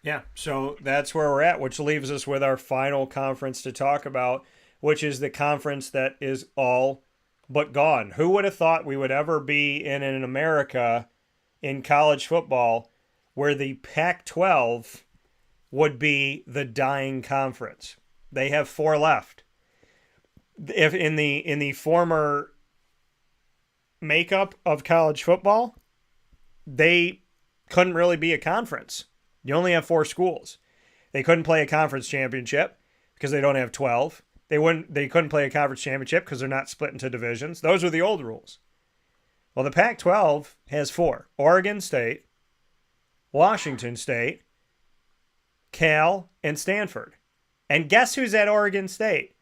Yeah, so that's where we're at, which leaves us with our final conference to talk about, which is the conference that is all but gone. Who would have thought we would ever be in America in college football where the Pac-12 would be the dying conference? They have 4 left. If in the former makeup of college football, they couldn't really be a conference. You only have 4 schools. They couldn't play a conference championship because they don't have 12. They couldn't play a conference championship because they're not split into divisions. Those were the old rules. Well, the Pac-12 has 4. Oregon State, Washington State, Cal, and Stanford. And guess who's at Oregon State?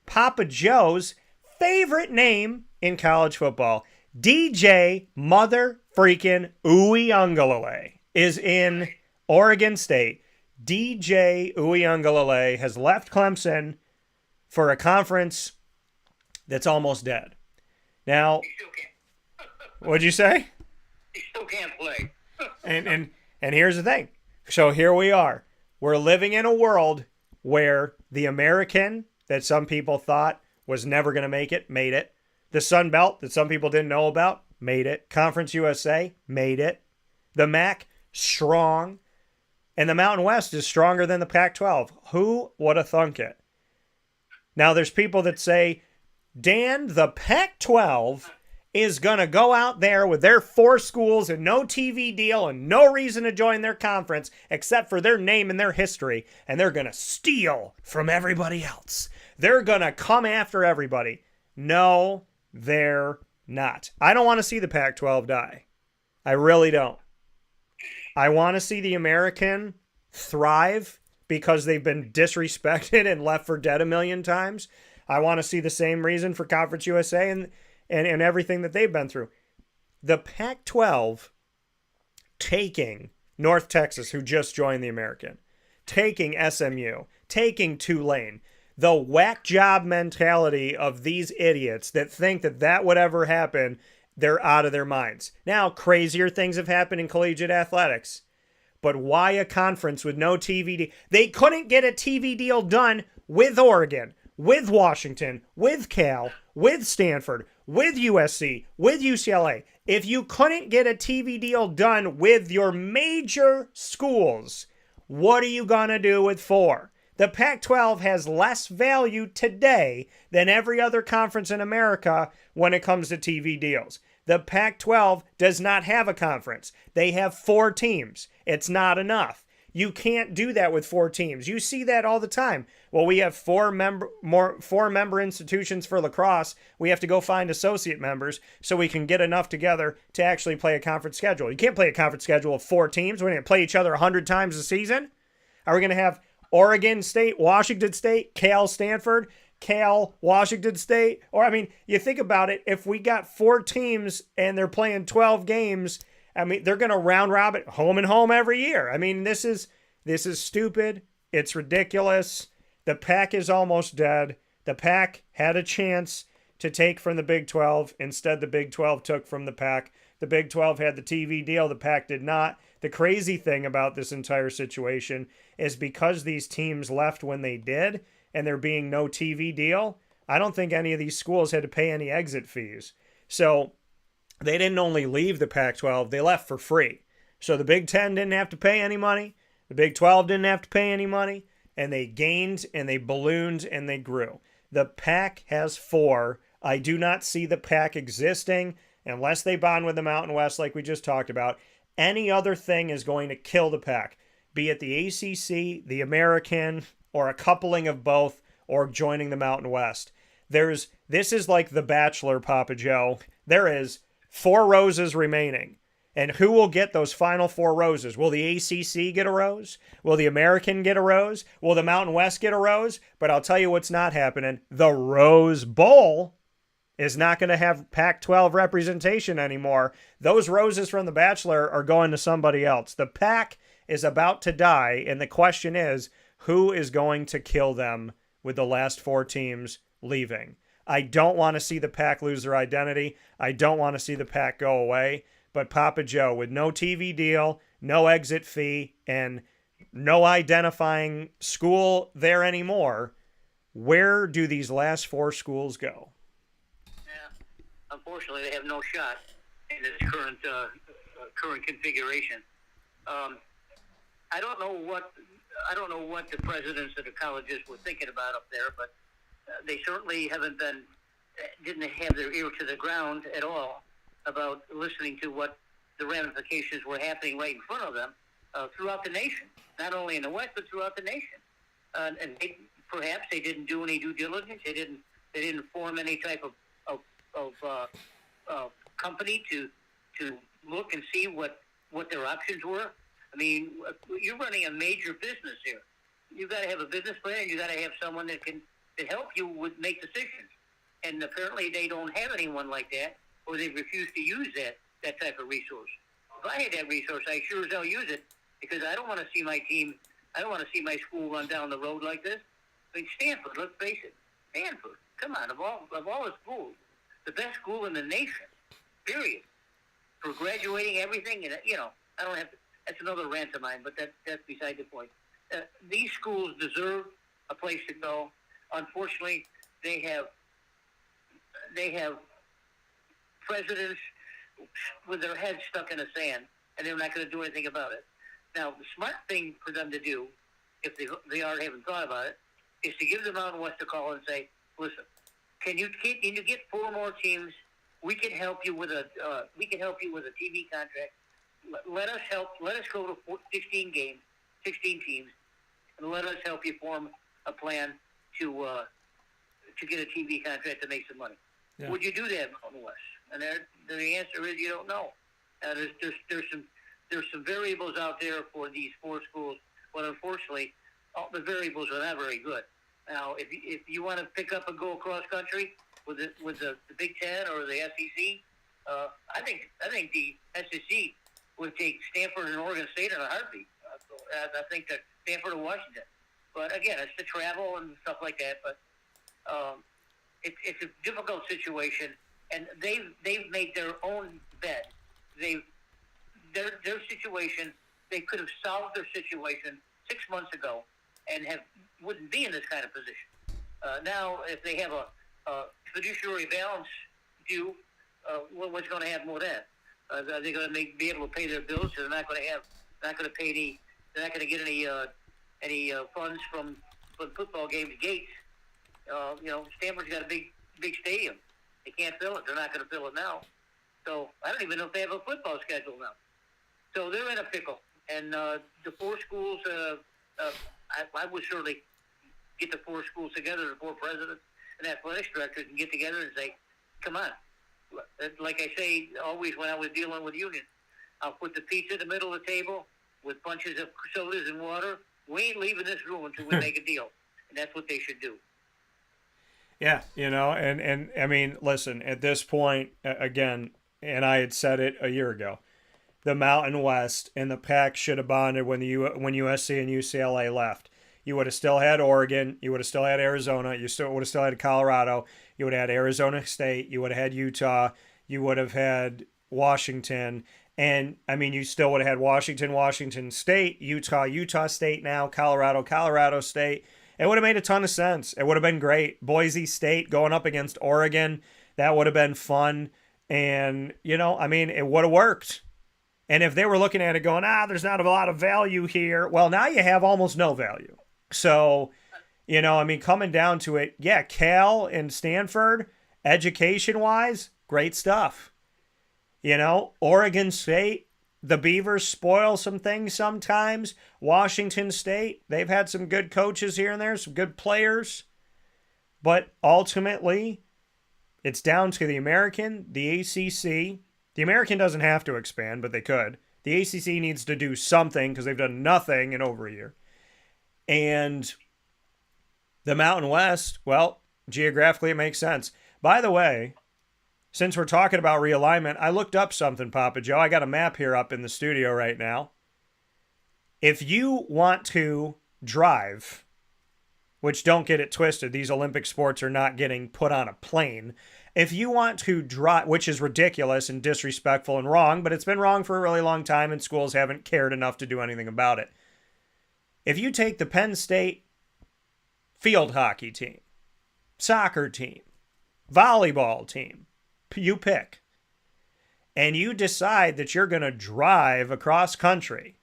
Papa Joe's favorite name in college football, DJ Mother Freaking Uiagalelei, is in Oregon State. DJ Uiagalelei has left Clemson for a conference that's almost dead. Now, He still can't. what'd you say? He still can't play. And here's the thing. So here we are. We're living in a world where the American that some people thought was never going to make it, made it. The Sun Belt that some people didn't know about, made it. Conference USA, made it. The MAC, strong. And the Mountain West is stronger than the Pac-12. Who would have thunk it? Now, there's people that say, Dan, the Pac-12 is going to go out there with their 4 schools and no TV deal and no reason to join their conference except for their name and their history, and they're going to steal from everybody else. They're going to come after everybody. No, they're not. I don't want to see the Pac-12 die. I really don't. I want to see the American thrive because they've been disrespected and left for dead a million times. I want to see the same reason for Conference USA and everything that they've been through. The Pac-12 taking North Texas, who just joined the American, taking SMU, taking Tulane, the whack job mentality of these idiots that think that would ever happen, they're out of their minds. Now, crazier things have happened in collegiate athletics. But why a conference with no TV deal? They couldn't get a TV deal done with Oregon, with Washington, with Cal, with Stanford, with USC, with UCLA. If you couldn't get a TV deal done with your major schools, what are you going to do with 4? The Pac-12 has less value today than every other conference in America when it comes to TV deals. The Pac-12 does not have a conference. They have 4 teams. It's not enough. You can't do that with 4 teams. You see that all the time. Well, we have 4 member institutions for lacrosse. We have to go find associate members so we can get enough together to actually play a conference schedule. You can't play a conference schedule of 4 teams. We're going to play each other 100 times a season. Are we going to have Oregon State, Washington State, Cal, Stanford, Cal, Washington State? Or, I mean, you think about it, if we got 4 teams and they're playing 12 games, I mean, they're going to round robin home and home every year. I mean, this is stupid. It's ridiculous. The Pac is almost dead. The Pac had a chance to take from the Big 12. Instead, the Big 12 took from the Pac. The Big 12 had the TV deal. The Pac did not. The crazy thing about this entire situation is because these teams left when they did and there being no TV deal, I don't think any of these schools had to pay any exit fees. So they didn't only leave the Pac-12, they left for free. So the Big 10 didn't have to pay any money. The Big 12 didn't have to pay any money. And they gained and they ballooned and they grew. The Pac has 4. I do not see the Pac existing unless they bond with the Mountain West like we just talked about. Any other thing is going to kill the Pac, be it the ACC, the American, or a coupling of both, or joining the Mountain West. This is like The Bachelor, Papa Joe. There is 4 roses remaining. And who will get those final 4 roses? Will the ACC get a rose? Will the American get a rose? Will the Mountain West get a rose? But I'll tell you what's not happening. The Rose Bowl is not going to have Pac-12 representation anymore. Those roses from The Bachelor are going to somebody else. The Pac is about to die, and the question is, who is going to kill them with the last 4 teams leaving? I don't want to see the Pac lose their identity. I don't want to see the Pac go away. But Papa Joe, with no TV deal, no exit fee, and no identifying school there anymore, where do these last 4 schools go? Yeah, unfortunately, they have no shot in this current configuration. I don't know what the presidents of the colleges were thinking about up there, but they certainly didn't have their ear to the ground at all about listening to what the ramifications were happening right in front of them throughout the nation, not only in the West but throughout the nation. And perhaps they didn't do any due diligence. They didn't form any type of company to look and see what their options were. I mean, you're running a major business here. You've got to have a business plan, and you got to have someone that can help you make decisions. And apparently, they don't have anyone like that, or they refuse to use that type of resource. If I had that resource, I sure as hell use it, because I don't want to see my team, I don't want to see my school run down the road like this. I mean, Stanford, let's face it, Stanford, come on, of all the schools, the best school in the nation, period, for graduating everything. And I don't have to, that's another rant of mine, but that's beside the point. These schools deserve a place to go. Unfortunately, they have presidents with their heads stuck in the sand, and they're not going to do anything about it. Now, the smart thing for them to do, if they already haven't thought about it, is to give the Mountain West a call and say, "Listen, can you get 4 more teams? We can help you with a TV contract. Let us go to 16 games, 16 teams, and let us help you form a plan to get a TV contract to make some money." Yeah. Would you do that, Mountain West? And the answer is you don't know. There's some variables out there for these 4 schools, but unfortunately, all the variables are not very good. Now, if you want to pick up and go across country with the Big Ten or the SEC, I think the SEC would take Stanford and Oregon State in a heartbeat. I think that Stanford and Washington. But again, it's the travel and stuff like that. But it's a difficult situation, and they've made their own bed. Their situation, they could have solved their situation 6 months ago, and wouldn't be in this kind of position. Now, if they have a fiduciary balance due, what's going to happen with that? Are they going to be able to pay their bills? So they're not going to get any funds from for the football game to Gates. Stanford's got a big stadium. They can't fill it. They're not going to fill it now. So I don't even know if they have a football schedule now. So they're in a pickle. And the four schools, I would certainly get the four schools together, the four presidents and athletics directors, and get together and say, come on. Like I say always when I was dealing with unions, I'll put the pizza in the middle of the table with bunches of sodas and water. We ain't leaving this room until we make a deal. And that's what they should do. Yeah, and I mean, listen, at this point, again, and I had said it a year ago, the Mountain West and the Pac should have bonded when USC and UCLA left. You would have still had Oregon. You would have still had Arizona. You would have still had Colorado. You would have had Arizona State. You would have had Utah. You would have had Washington. And, I mean, you still would have had Washington State, Utah State now, Colorado State. It would have made a ton of sense. It would have been great. Boise State going up against Oregon. That would have been fun. And, I mean, it would have worked. And if they were looking at it going, there's not a lot of value here. Well, now you have almost no value. So, I mean, coming down to it, yeah, Cal and Stanford, education-wise, great stuff. Oregon State, the Beavers spoil some things sometimes. Washington State, they've had some good coaches here and there, some good players. But ultimately, it's down to the American, the ACC. The American doesn't have to expand, but they could. The ACC needs to do something because they've done nothing in over a year. And the Mountain West, well, geographically it makes sense. By the way, since we're talking about realignment, I looked up something, Papa Joe. I got a map here up in the studio right now. If you want to drive, which don't get it twisted, these Olympic sports are not getting put on a plane. If you want to drive, which is ridiculous and disrespectful and wrong, but it's been wrong for a really long time and schools haven't cared enough to do anything about it. If you take the Penn State field hockey team, soccer team, volleyball team, you pick, and you decide that you're going to drive across country,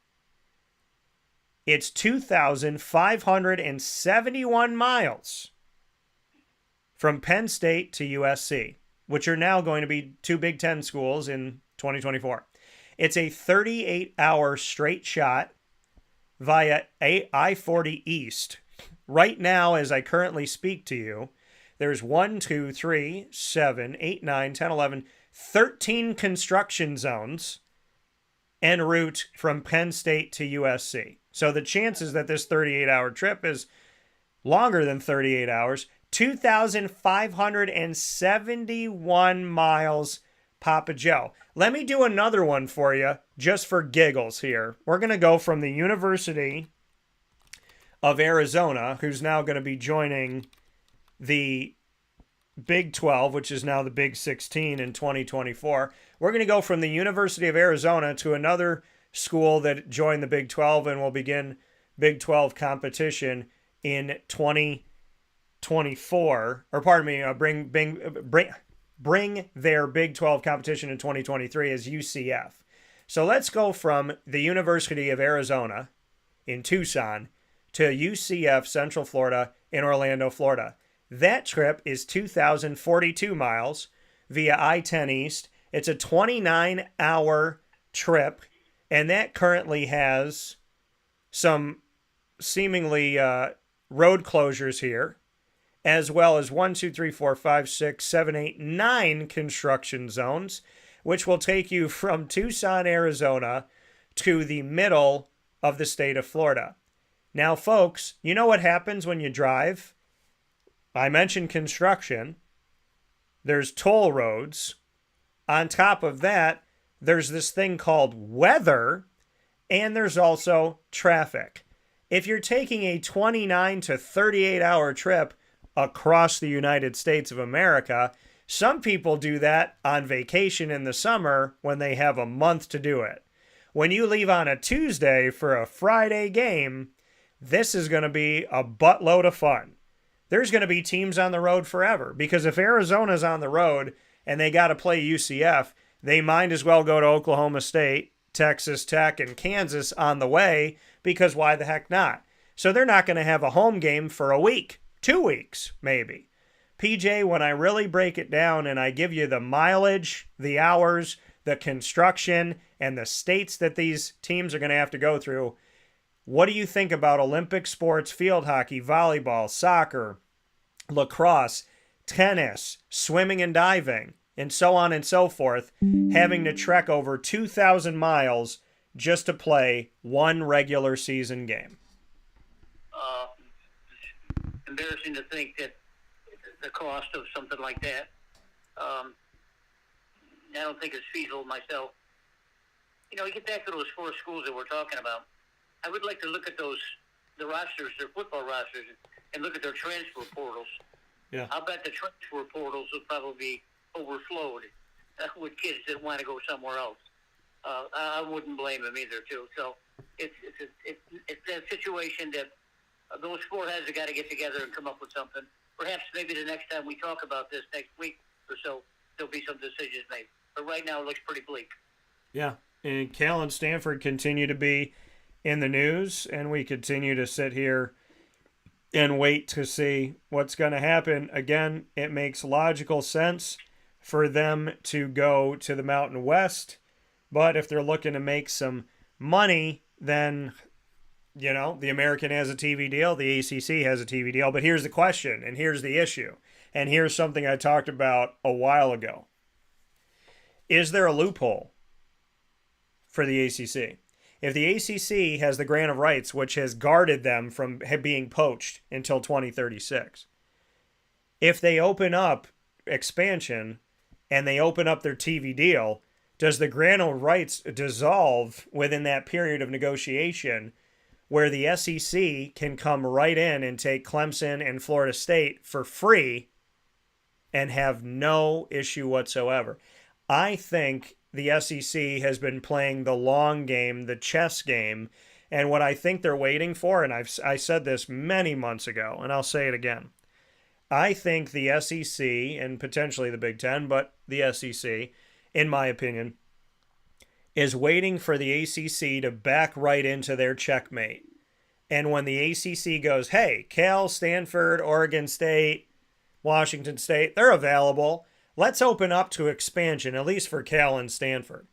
it's 2,571 miles from Penn State to USC, which are now going to be two Big Ten schools in 2024. It's a 38-hour straight shot via I-40 East. Right now, as I currently speak to you, there's 1, 2, 3, 7, 8, 9, 10, 11, 13 construction zones en route from Penn State to USC. So the chances that this 38-hour trip is longer than 38 hours, 2,571 miles, Papa Joe. Let me do another one for you, just for giggles here. We're going to go from the University of Arizona, who's now going to be joining the Big 12, which is now the Big 16 in 2024. We're going to go from the University of Arizona to another school that joined the Big 12 and will begin Big 12 competition in 2024. Or pardon me, bring their Big 12 competition in 2023 as UCF. So let's go from the University of Arizona in Tucson to UCF Central Florida in Orlando, Florida. That trip is 2,042 miles via I-10 East. It's a 29-hour trip, and that currently has some seemingly road closures here, as well as 1, 2, 3, 4, 5, 6, 7, 8, 9 construction zones, which will take you from Tucson, Arizona to the middle of the state of Florida. Now, folks, you know what happens when you drive? I mentioned construction. There's toll roads. On top of that, there's this thing called weather, and there's also traffic. If you're taking a 29 to 38 hour trip across the United States of America, some people do that on vacation in the summer when they have a month to do it. When you leave on a Tuesday for a Friday game, this is going to be a buttload of fun. There's going to be teams on the road forever, because if Arizona's on the road and they got to play UCF, they might as well go to Oklahoma State, Texas Tech, and Kansas on the way, because why the heck not? So they're not going to have a home game for a week, 2 weeks, maybe. PJ, when I really break it down and I give you the mileage, the hours, the construction, and the states that these teams are going to have to go through, what do you think about Olympic sports, field hockey, volleyball, soccer, lacrosse, tennis, swimming and diving, and so on and so forth, having to trek over 2,000 miles just to play one regular season game? Embarrassing to think that the cost of something like that. I don't think it's feasible myself. You get back to those 4 schools that we're talking about. I would like to look at the rosters, their football rosters, and look at their transfer portals. Yeah. I'll bet the transfer portals will probably be overflowed with kids that want to go somewhere else. I wouldn't blame them either, too. So it's that situation that those 4 heads have got to get together and come up with something. Perhaps maybe the next time we talk about this next week or so, there'll be some decisions made. But right now, it looks pretty bleak. Yeah, and Cal and Stanford continue to be in the news, and we continue to sit here and wait to see what's going to happen. Again, it makes logical sense for them to go to the Mountain West, but if they're looking to make some money, then the American has a TV deal, the ACC has a TV deal. But here's the question, and here's the issue, and here's something I talked about a while ago. Is there a loophole for the ACC? If the ACC has the grant of rights, which has guarded them from being poached until 2036, if they open up expansion and they open up their TV deal, does the grant of rights dissolve within that period of negotiation where the SEC can come right in and take Clemson and Florida State for free and have no issue whatsoever? I think the SEC has been playing the long game, the chess game, and what I think they're waiting for, and I said this many months ago, and I'll say it again. I think the SEC, and potentially the Big Ten, but the SEC, in my opinion, is waiting for the ACC to back right into their checkmate. And when the ACC goes, hey, Cal, Stanford, Oregon State, Washington State, they're available. Let's open up to expansion, at least for Cal and Stanford.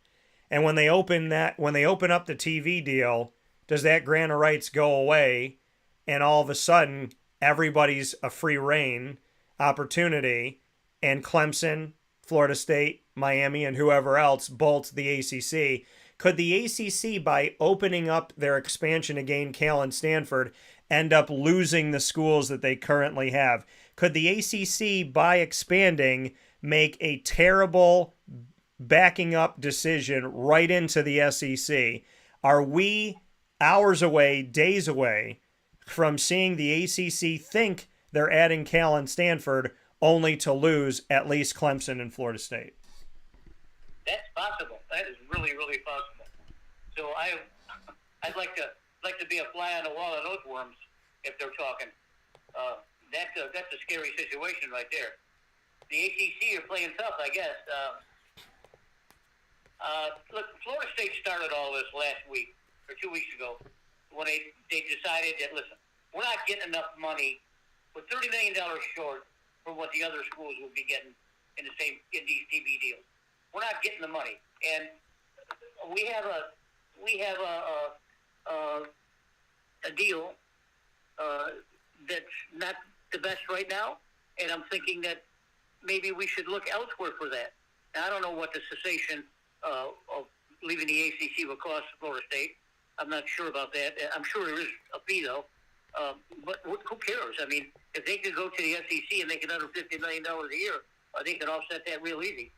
And when they open up the TV deal, does that grant of rights go away? And all of a sudden, everybody's a free reign opportunity, and Clemson, Florida State, Miami, and whoever else bolts the ACC. Could the ACC, by opening up their expansion again, Cal and Stanford, end up losing the schools that they currently have? Could the ACC, by expanding, make a terrible backing up decision right into the SEC? Are we hours away, days away from seeing the ACC think they're adding Cal and Stanford only to lose at least Clemson and Florida State? That's possible. That is really, really possible. So I'd like to be a fly on the wall of those worms if they're talking. That's a scary situation right there. The ACC are playing tough, I guess. Look, Florida State started all this last week or 2 weeks ago when they decided that, listen, we're not getting enough money. We're $30 million short for what the other schools would be getting in these TV deals. We're not getting the money, and we have a deal that's not the best right now, and I'm thinking that maybe we should look elsewhere for that. Now, I don't know what the cessation of leaving the ACC will cost Florida State. I'm not sure about that. I'm sure there is a fee, though. But who cares? I mean, if they could go to the SEC and make another $50 million a year, they could offset that real easy.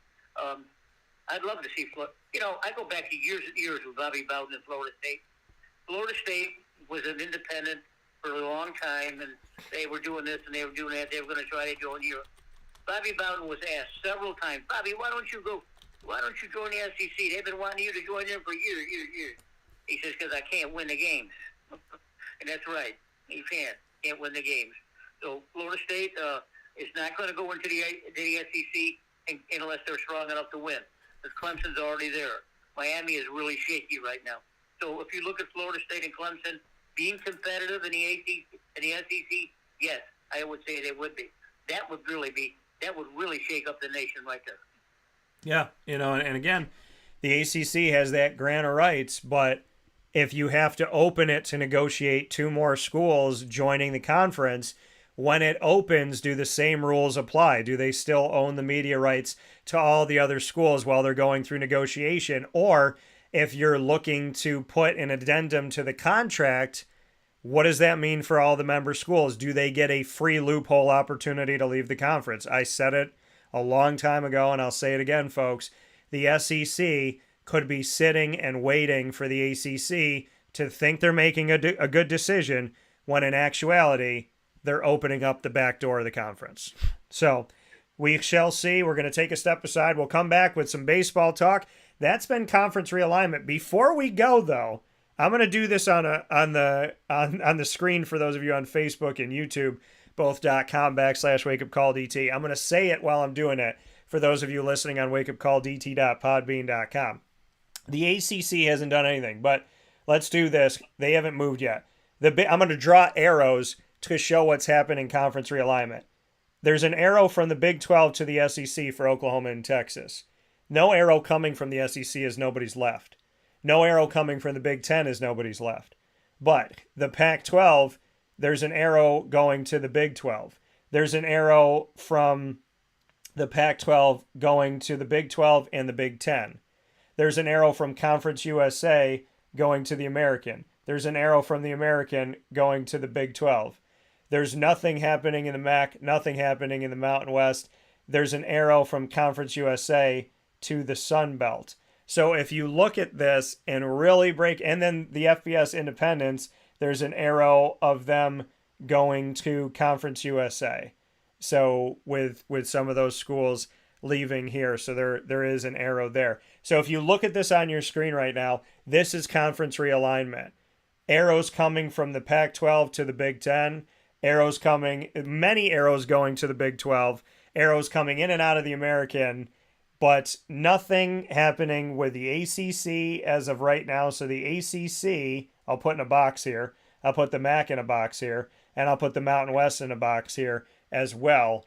I'd love to see Florida. I go back to years and years with Bobby Bowden in Florida State. Florida State was an independent for a long time, and they were doing this and they were doing that. They were going to try to join Europe. Bobby Bowden was asked several times, Bobby, why don't you go? Why don't you join the SEC? They've been wanting you to join them for years. He says, because I can't win the games. And that's right. You can't win the games. So Florida State is not going to go into the SEC unless they're strong enough to win. Because Clemson's already there. Miami is really shaky right now. So if you look at Florida State and Clemson being competitive in the SEC, yes, I would say they would be. That would really shake up the nation right there. Yeah, and again, the ACC has that grant of rights, but if you have to open it to negotiate 2 more schools joining the conference, when it opens, do the same rules apply? Do they still own the media rights to all the other schools while they're going through negotiation? Or if you're looking to put an addendum to the contract, what does that mean for all the member schools? Do they get a free loophole opportunity to leave the conference? I said it a long time ago, and I'll say it again, folks. The SEC could be sitting and waiting for the ACC to think they're making a good decision when in actuality, they're opening up the back door of the conference. So we shall see. We're going to take a step aside. We'll come back with some baseball talk. That's been conference realignment. Before we go, though, I'm going to do this on the screen for those of you on Facebook and YouTube, both.com/wakeupcalldt. I'm going to say it while I'm doing it for those of you listening on wakeupcalldt.podbean.com. The ACC hasn't done anything, but let's do this. They haven't moved yet. I'm going to draw arrows to show what's happened in conference realignment. There's an arrow from the Big 12 to the SEC for Oklahoma and Texas. No arrow coming from the SEC as nobody's left. No arrow coming from the Big 10 as nobody's left. But the Pac-12, there's an arrow going to the Big 12. There's an arrow from the Pac-12 going to the Big 12 and the Big 10. There's an arrow from Conference USA going to the American. There's an arrow from the American going to the Big 12. There's nothing happening in the MAC, nothing happening in the Mountain West. There's an arrow from Conference USA to the Sun Belt. So if you look at this and really and then the FBS Independents, there's an arrow of them going to Conference USA. So with some of those schools leaving here, so there is an arrow there. So if you look at this on your screen right now, this is conference realignment. Arrows coming from the Pac-12 to the Big 10. Many arrows going to the Big 12, arrows coming in and out of the American, but nothing happening with the ACC as of right now. So the ACC, I'll put in a box here. I'll put the MAC in a box here, and I'll put the Mountain West in a box here as well.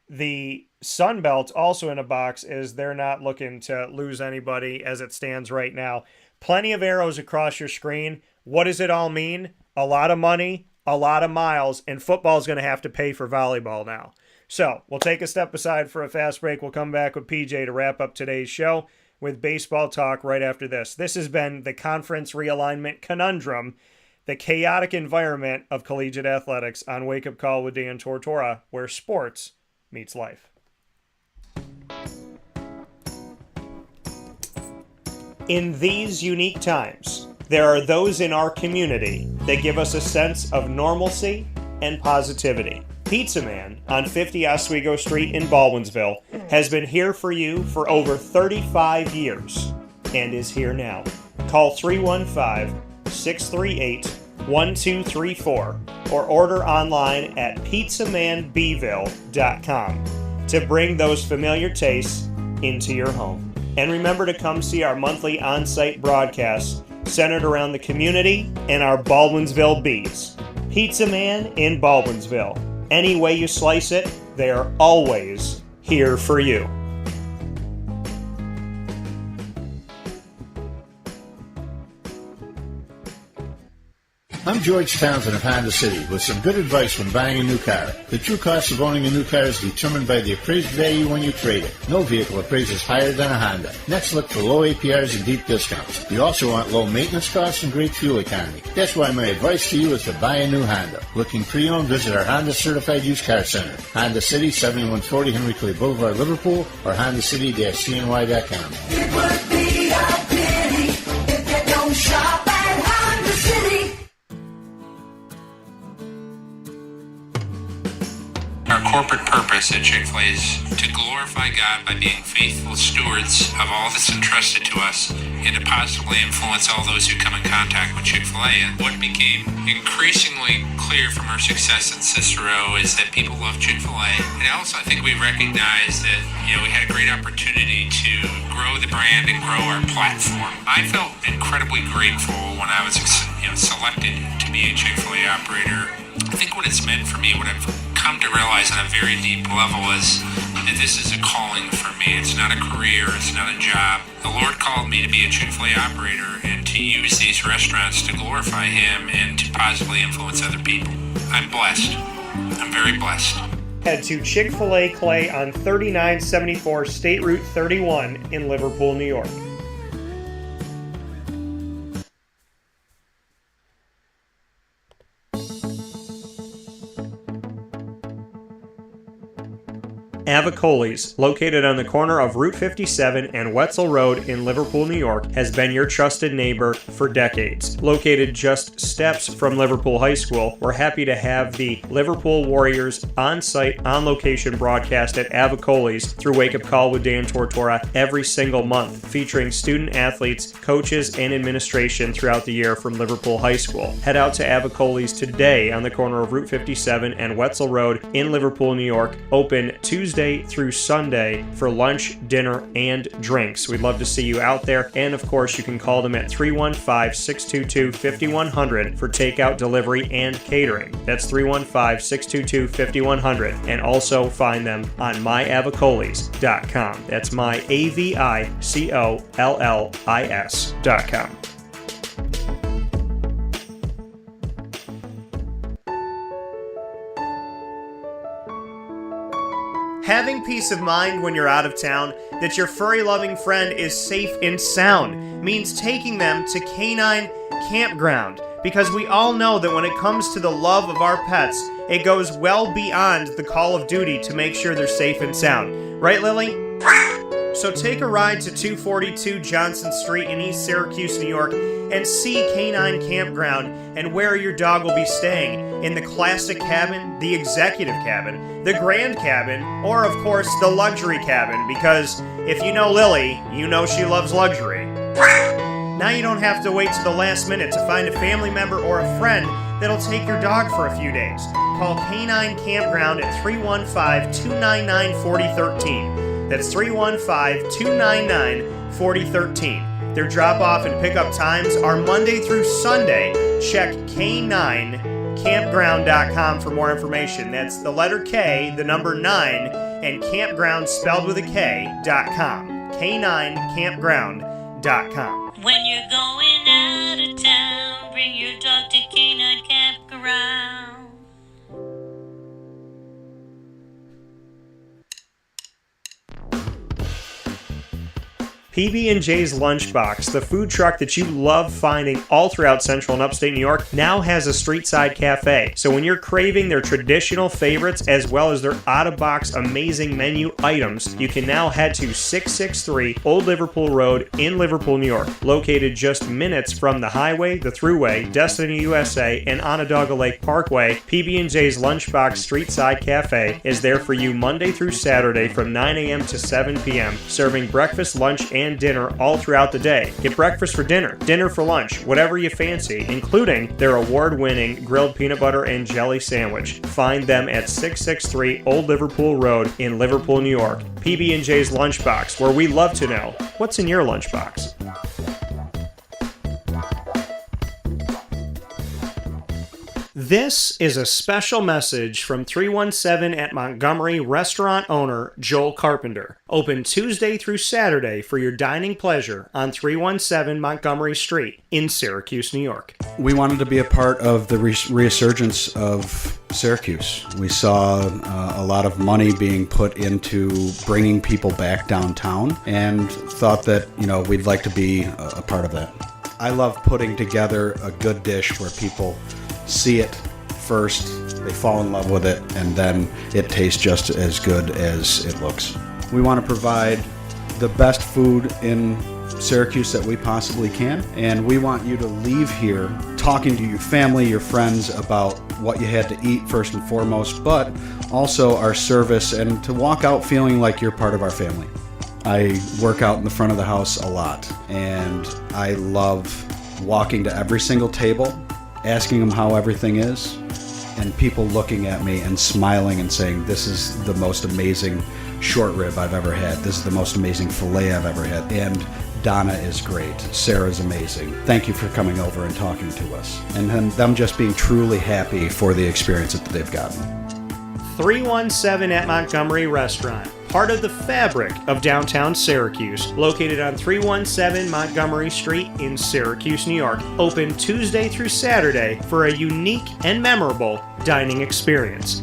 The Sun Belt also in a box, is they're not looking to lose anybody as it stands right now. Plenty of arrows across your screen. What does it all mean? A lot of money, a lot of miles, and football's going to have to pay for volleyball now. So we'll take a step aside for a fast break. We'll come back with PJ to wrap up today's show with baseball talk right after this. This has been the Conference Realignment Conundrum, the chaotic environment of collegiate athletics on Wake Up Call with Dan Tortora, where sports meets life. In these unique times, there are those in our community that give us a sense of normalcy and positivity. Pizza Man on 50 Oswego Street in Baldwinsville has been here for you for over 35 years and is here now. Call 315-638-1234 or order online at pizzamanbville.com to bring those familiar tastes into your home. And remember to come see our monthly on-site broadcasts centered around the community and our Baldwinsville Bees. Pizza Man in Baldwinsville. Any way you slice it, they are always here for you. I'm George Townsend of Honda City with some good advice when buying a new car. The true cost of owning a new car is determined by the appraised value when you trade it. No vehicle appraises higher than a Honda. Next, look for low APRs and deep discounts. You also want low maintenance costs and great fuel economy. That's why my advice to you is to buy a new Honda. Looking pre-owned, visit our Honda Certified Used Car Center. Honda City, 7140 Henry Clay Boulevard, Liverpool, or HondaCity-CNY.com. It would be a pity if you don't shop at Honda City. Our corporate purpose at Chick-fil-A is to glorify God by being faithful stewards of all that's entrusted to us and to positively influence all those who come in contact with Chick-fil-A. And what became increasingly clear from our success in Cicero is that people love Chick-fil-A. And also I think we recognized that, we had a great opportunity to grow the brand and grow our platform. I felt incredibly grateful when I was selected to be a Chick-fil-A operator. I think what it's meant for me, what I've come to realize on a very deep level is that this is a calling for me. It's not a career, it's not a job. The Lord called me to be a Chick-fil-A operator and to use these restaurants to glorify Him and to positively influence other people. I'm blessed. I'm very blessed. Head to Chick-fil-A Clay on 3974 State Route 31 in Liverpool, New York. Avicoli's, located on the corner of Route 57 and Wetzel Road in Liverpool, New York, has been your trusted neighbor for decades. Located just steps from Liverpool High School, we're happy to have the Liverpool Warriors on-site, on-location broadcast at Avicoli's through Wake Up Call with Dan Tortora every single month, featuring student athletes, coaches, and administration throughout the year from Liverpool High School. Head out to Avicoli's today on the corner of Route 57 and Wetzel Road in Liverpool, New York, open Tuesday through Sunday for lunch, dinner, and drinks. We'd love to see you out there, and of course you can call them at 315-622-5100 for takeout, delivery, and catering. That's 315-622-5100, and also find them on myavicolis.com. That's myavicollis.com. Having peace of mind when you're out of town that your furry-loving friend is safe and sound means taking them to Canine Campground, because we all know that when it comes to the love of our pets, it goes well beyond the call of duty to make sure they're safe and sound. Right, Lily? So take a ride to 242 Johnson Street in East Syracuse, New York, and see Canine Campground and where your dog will be staying in the classic cabin, the executive cabin, the grand cabin, or of course the luxury cabin, because if you know Lily, you know she loves luxury. Now you don't have to wait to the last minute to find a family member or a friend that'll take your dog for a few days. Call Canine Campground at 315-299-4013. That's 315-299-4013. Their drop-off and pickup times are Monday through Sunday. Check K9campground.com for more information. That's the letter K, the number 9, and campground spelled with a K.com. K9campground.com. When you're going out of town, bring your dog to Canine Campground. PB&J's Lunchbox, the food truck that you love finding all throughout Central and Upstate New York, now has a street-side cafe. So when you're craving their traditional favorites as well as their out-of-box amazing menu items, you can now head to 663 Old Liverpool Road in Liverpool, New York. Located just minutes from the highway, the Thruway, Destiny USA, and Onondaga Lake Parkway, PB&J's Lunchbox Street-Side Cafe is there for you Monday through Saturday from 9 a.m. to 7 p.m., serving breakfast, lunch, and dinner all throughout the day. Get breakfast for dinner, dinner for lunch, whatever you fancy, including their award-winning grilled peanut butter and jelly sandwich. Find them at 663 Old Liverpool Road in Liverpool, New York. PB&J's Lunchbox, where we love to know what's in your lunchbox. This is a special message from 317 at Montgomery restaurant owner Joel Carpenter. Open Tuesday through Saturday for your dining pleasure on 317 Montgomery Street in Syracuse, New York. We wanted to be a part of the resurgence of Syracuse. We saw a lot of money being put into bringing people back downtown and thought that, we'd like to be a part of that. I love putting together a good dish where people see it first, they fall in love with it, and then it tastes just as good as it looks. We want to provide the best food in Syracuse that we possibly can, and we want you to leave here talking to your family, your friends about what you had to eat first and foremost, but also our service, and to walk out feeling like you're part of our family. I work out in the front of the house a lot, and I love walking to every single table, asking them how everything is, and people looking at me and smiling and saying, this is the most amazing short rib I've ever had. This is the most amazing filet I've ever had. And Donna is great. Sarah's amazing. Thank you for coming over and talking to us. And them just being truly happy for the experience that they've gotten. 317 at Montgomery Restaurant, part of the fabric of downtown Syracuse, located on 317 Montgomery Street in Syracuse, New York. Open Tuesday through Saturday for a unique and memorable dining experience.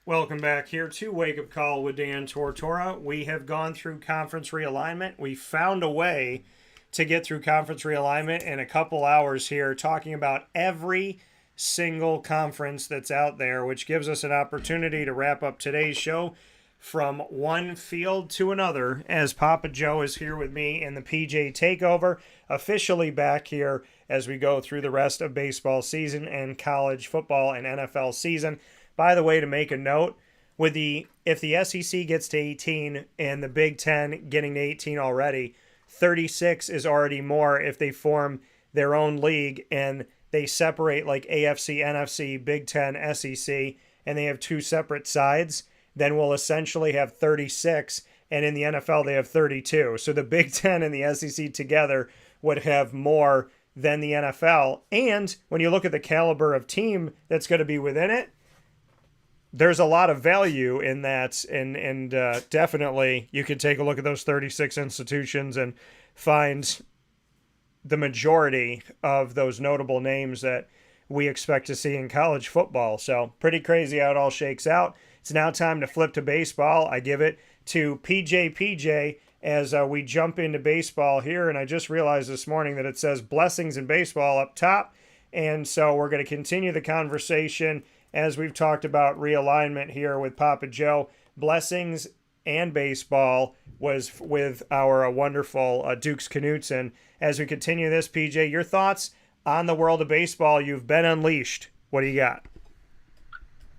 Welcome back here to Wake Up Call with Dan Tortora. We have gone through conference realignment. We found a way to get through conference realignment in a couple hours here, talking about every single conference that's out there, which gives us an opportunity to wrap up today's show from one field to another, as Papa Joe is here with me in the PJ Takeover, officially back here as we go through the rest of baseball season and college football and NFL season. By the way, to make a note, if the SEC gets to 18 and the Big Ten getting to 18 already, 36 is already more if they form their own league and they separate like AFC, NFC, Big Ten, SEC, and they have two separate sides. Then we'll essentially have 36, and in the NFL they have 32. So the Big Ten and the SEC together would have more than the NFL. And when you look at the caliber of team that's going to be within it, there's a lot of value in that, and definitely you could take a look at those 36 institutions and find the majority of those notable names that we expect to see in college football. So pretty crazy how it all shakes out. It's now time to flip to baseball. I give it to PJ as we jump into baseball here, and I just realized this morning that it says blessings in baseball up top, and so we're going to continue the conversation as we've talked about realignment here with Papa Joe. Blessings and baseball was with our wonderful Dukes Knutson. As we continue this, PJ, your thoughts on the world of baseball? You've been unleashed. What do you got?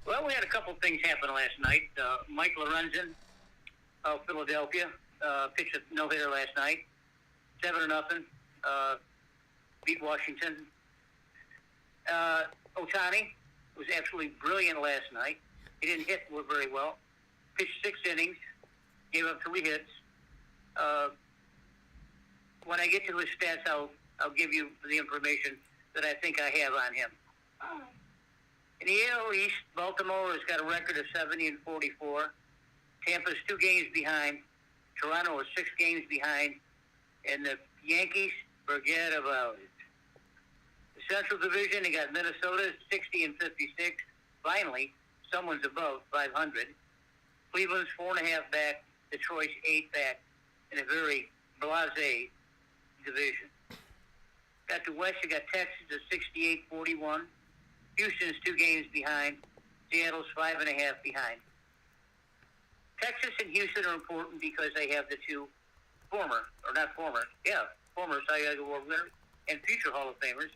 Well, we had a couple things happen last night. Mike Lorenzen of Philadelphia pitched a no-hitter last night, 7-0, beat Washington. Ohtani was absolutely brilliant last night. He didn't hit very well. Pitched 6 innings, gave up 3 hits. When I get to his stats, I'll give you the information that I think I have on him. In the AL East, Baltimore has got a record of 70-44. Tampa's 2 games behind. Toronto is 6 games behind. And the Yankees, forget about it. The Central Division, they got Minnesota 60-56. Finally, someone's above 500. Cleveland's 4.5 back. Detroit's 8 back in a very blasé division. Got the West, you got Texas at 68-41. Houston's 2 games behind. Seattle's 5.5 behind. Texas and Houston are important because they have the 2 former Cy Young Award winners and future Hall of Famers,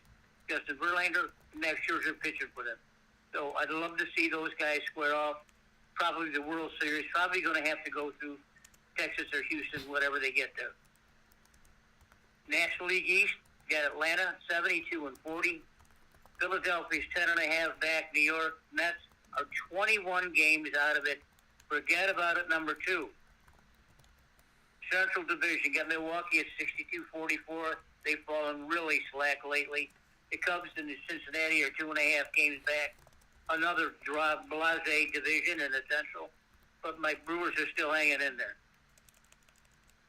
Justin Verlander and Max Scherzer pitching for them. So I'd love to see those guys square off. Probably the World Series. Probably going to have to go through Texas or Houston, whatever they get there. National League East, got Atlanta 72-40. Philadelphia's 10.5 back. New York Mets are 21 games out of it. Forget about it, number 2. Central Division, got Milwaukee at 62-44. They've fallen really slack lately. The Cubs and the Cincinnati are 2.5 games back. Another blasé division in the Central, but my Brewers are still hanging in there.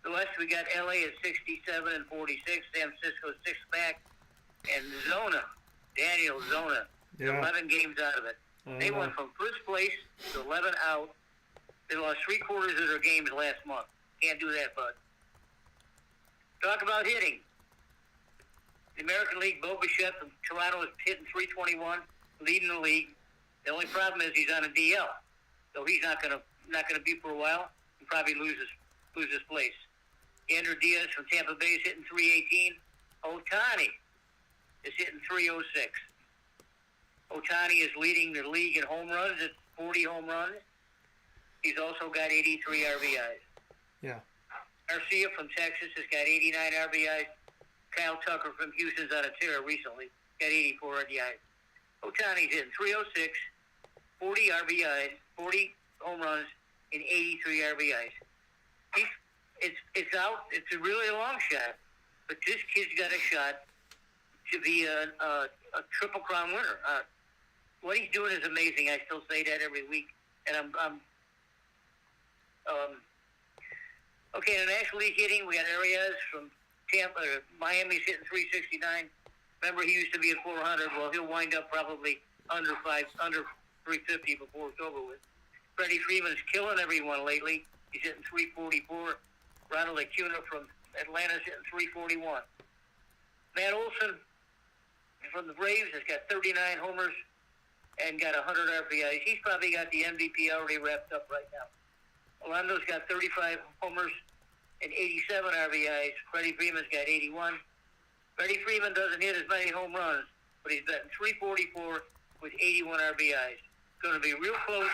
The West, we got LA at 67-46. San Francisco 6 back, and Daniel Zona, 11 games out of it. They went from first place to 11 out. They lost 3/4 of their games last month. Can't do that, bud. Talk about hitting. The American League, Bo Bichette from Toronto is hitting .321, leading the league. The only problem is he's on a DL, so he's not gonna be for a while. He probably loses place. Andrew Diaz from Tampa Bay is hitting .318. Ohtani is hitting .306. Ohtani is leading the league in home runs at 40 home runs. He's also got 83 RBIs. Yeah. Garcia from Texas has got 89 RBIs. Kyle Tucker from Houston's on a tear recently, got 84 RBIs. Ohtani's hitting .306, 40 RBIs, 40 home runs and 83 RBIs. It's out. It's a really long shot, but this kid's got a shot to be a Triple Crown winner. What he's doing is amazing. I still say that every week, and I'm okay. In the National League hitting, we got Arias from Tampa. Miami's hitting 369. Remember, he used to be at 400. Well, he'll wind up probably under 350 before it's over with. Freddie Freeman's killing everyone lately. He's hitting 344. Ronald Acuna from Atlanta's hitting 341. Matt Olson from the Braves has got 39 homers and got 100 RBIs. He's probably got the MVP already wrapped up right now. Orlando's got 35 homers and 87 RBIs. Freddie Freeman's got 81. Freddie Freeman doesn't hit as many home runs, but he's batting 344 with 81 RBIs. It's going to be real close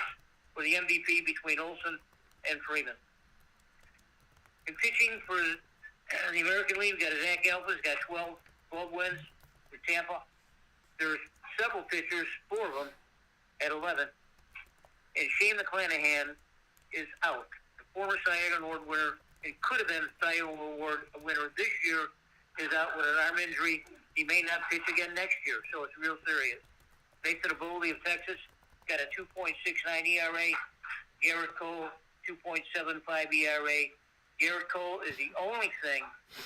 for the MVP between Olson and Freeman. In pitching for the American League, we've got Zach Galvin's got 12 wins with Tampa. There's several pitchers, 4 of them, at 11. And Shane McClanahan is out. The former Cy Young Award winner, and could have been Cy Young Award winner this year, is out with an arm injury. He may not pitch again next year, so it's real serious. Nathan Eovaldi of Texas got a 2.69 ERA. Garrett Cole, 2.75 ERA. Garrett Cole is the only thing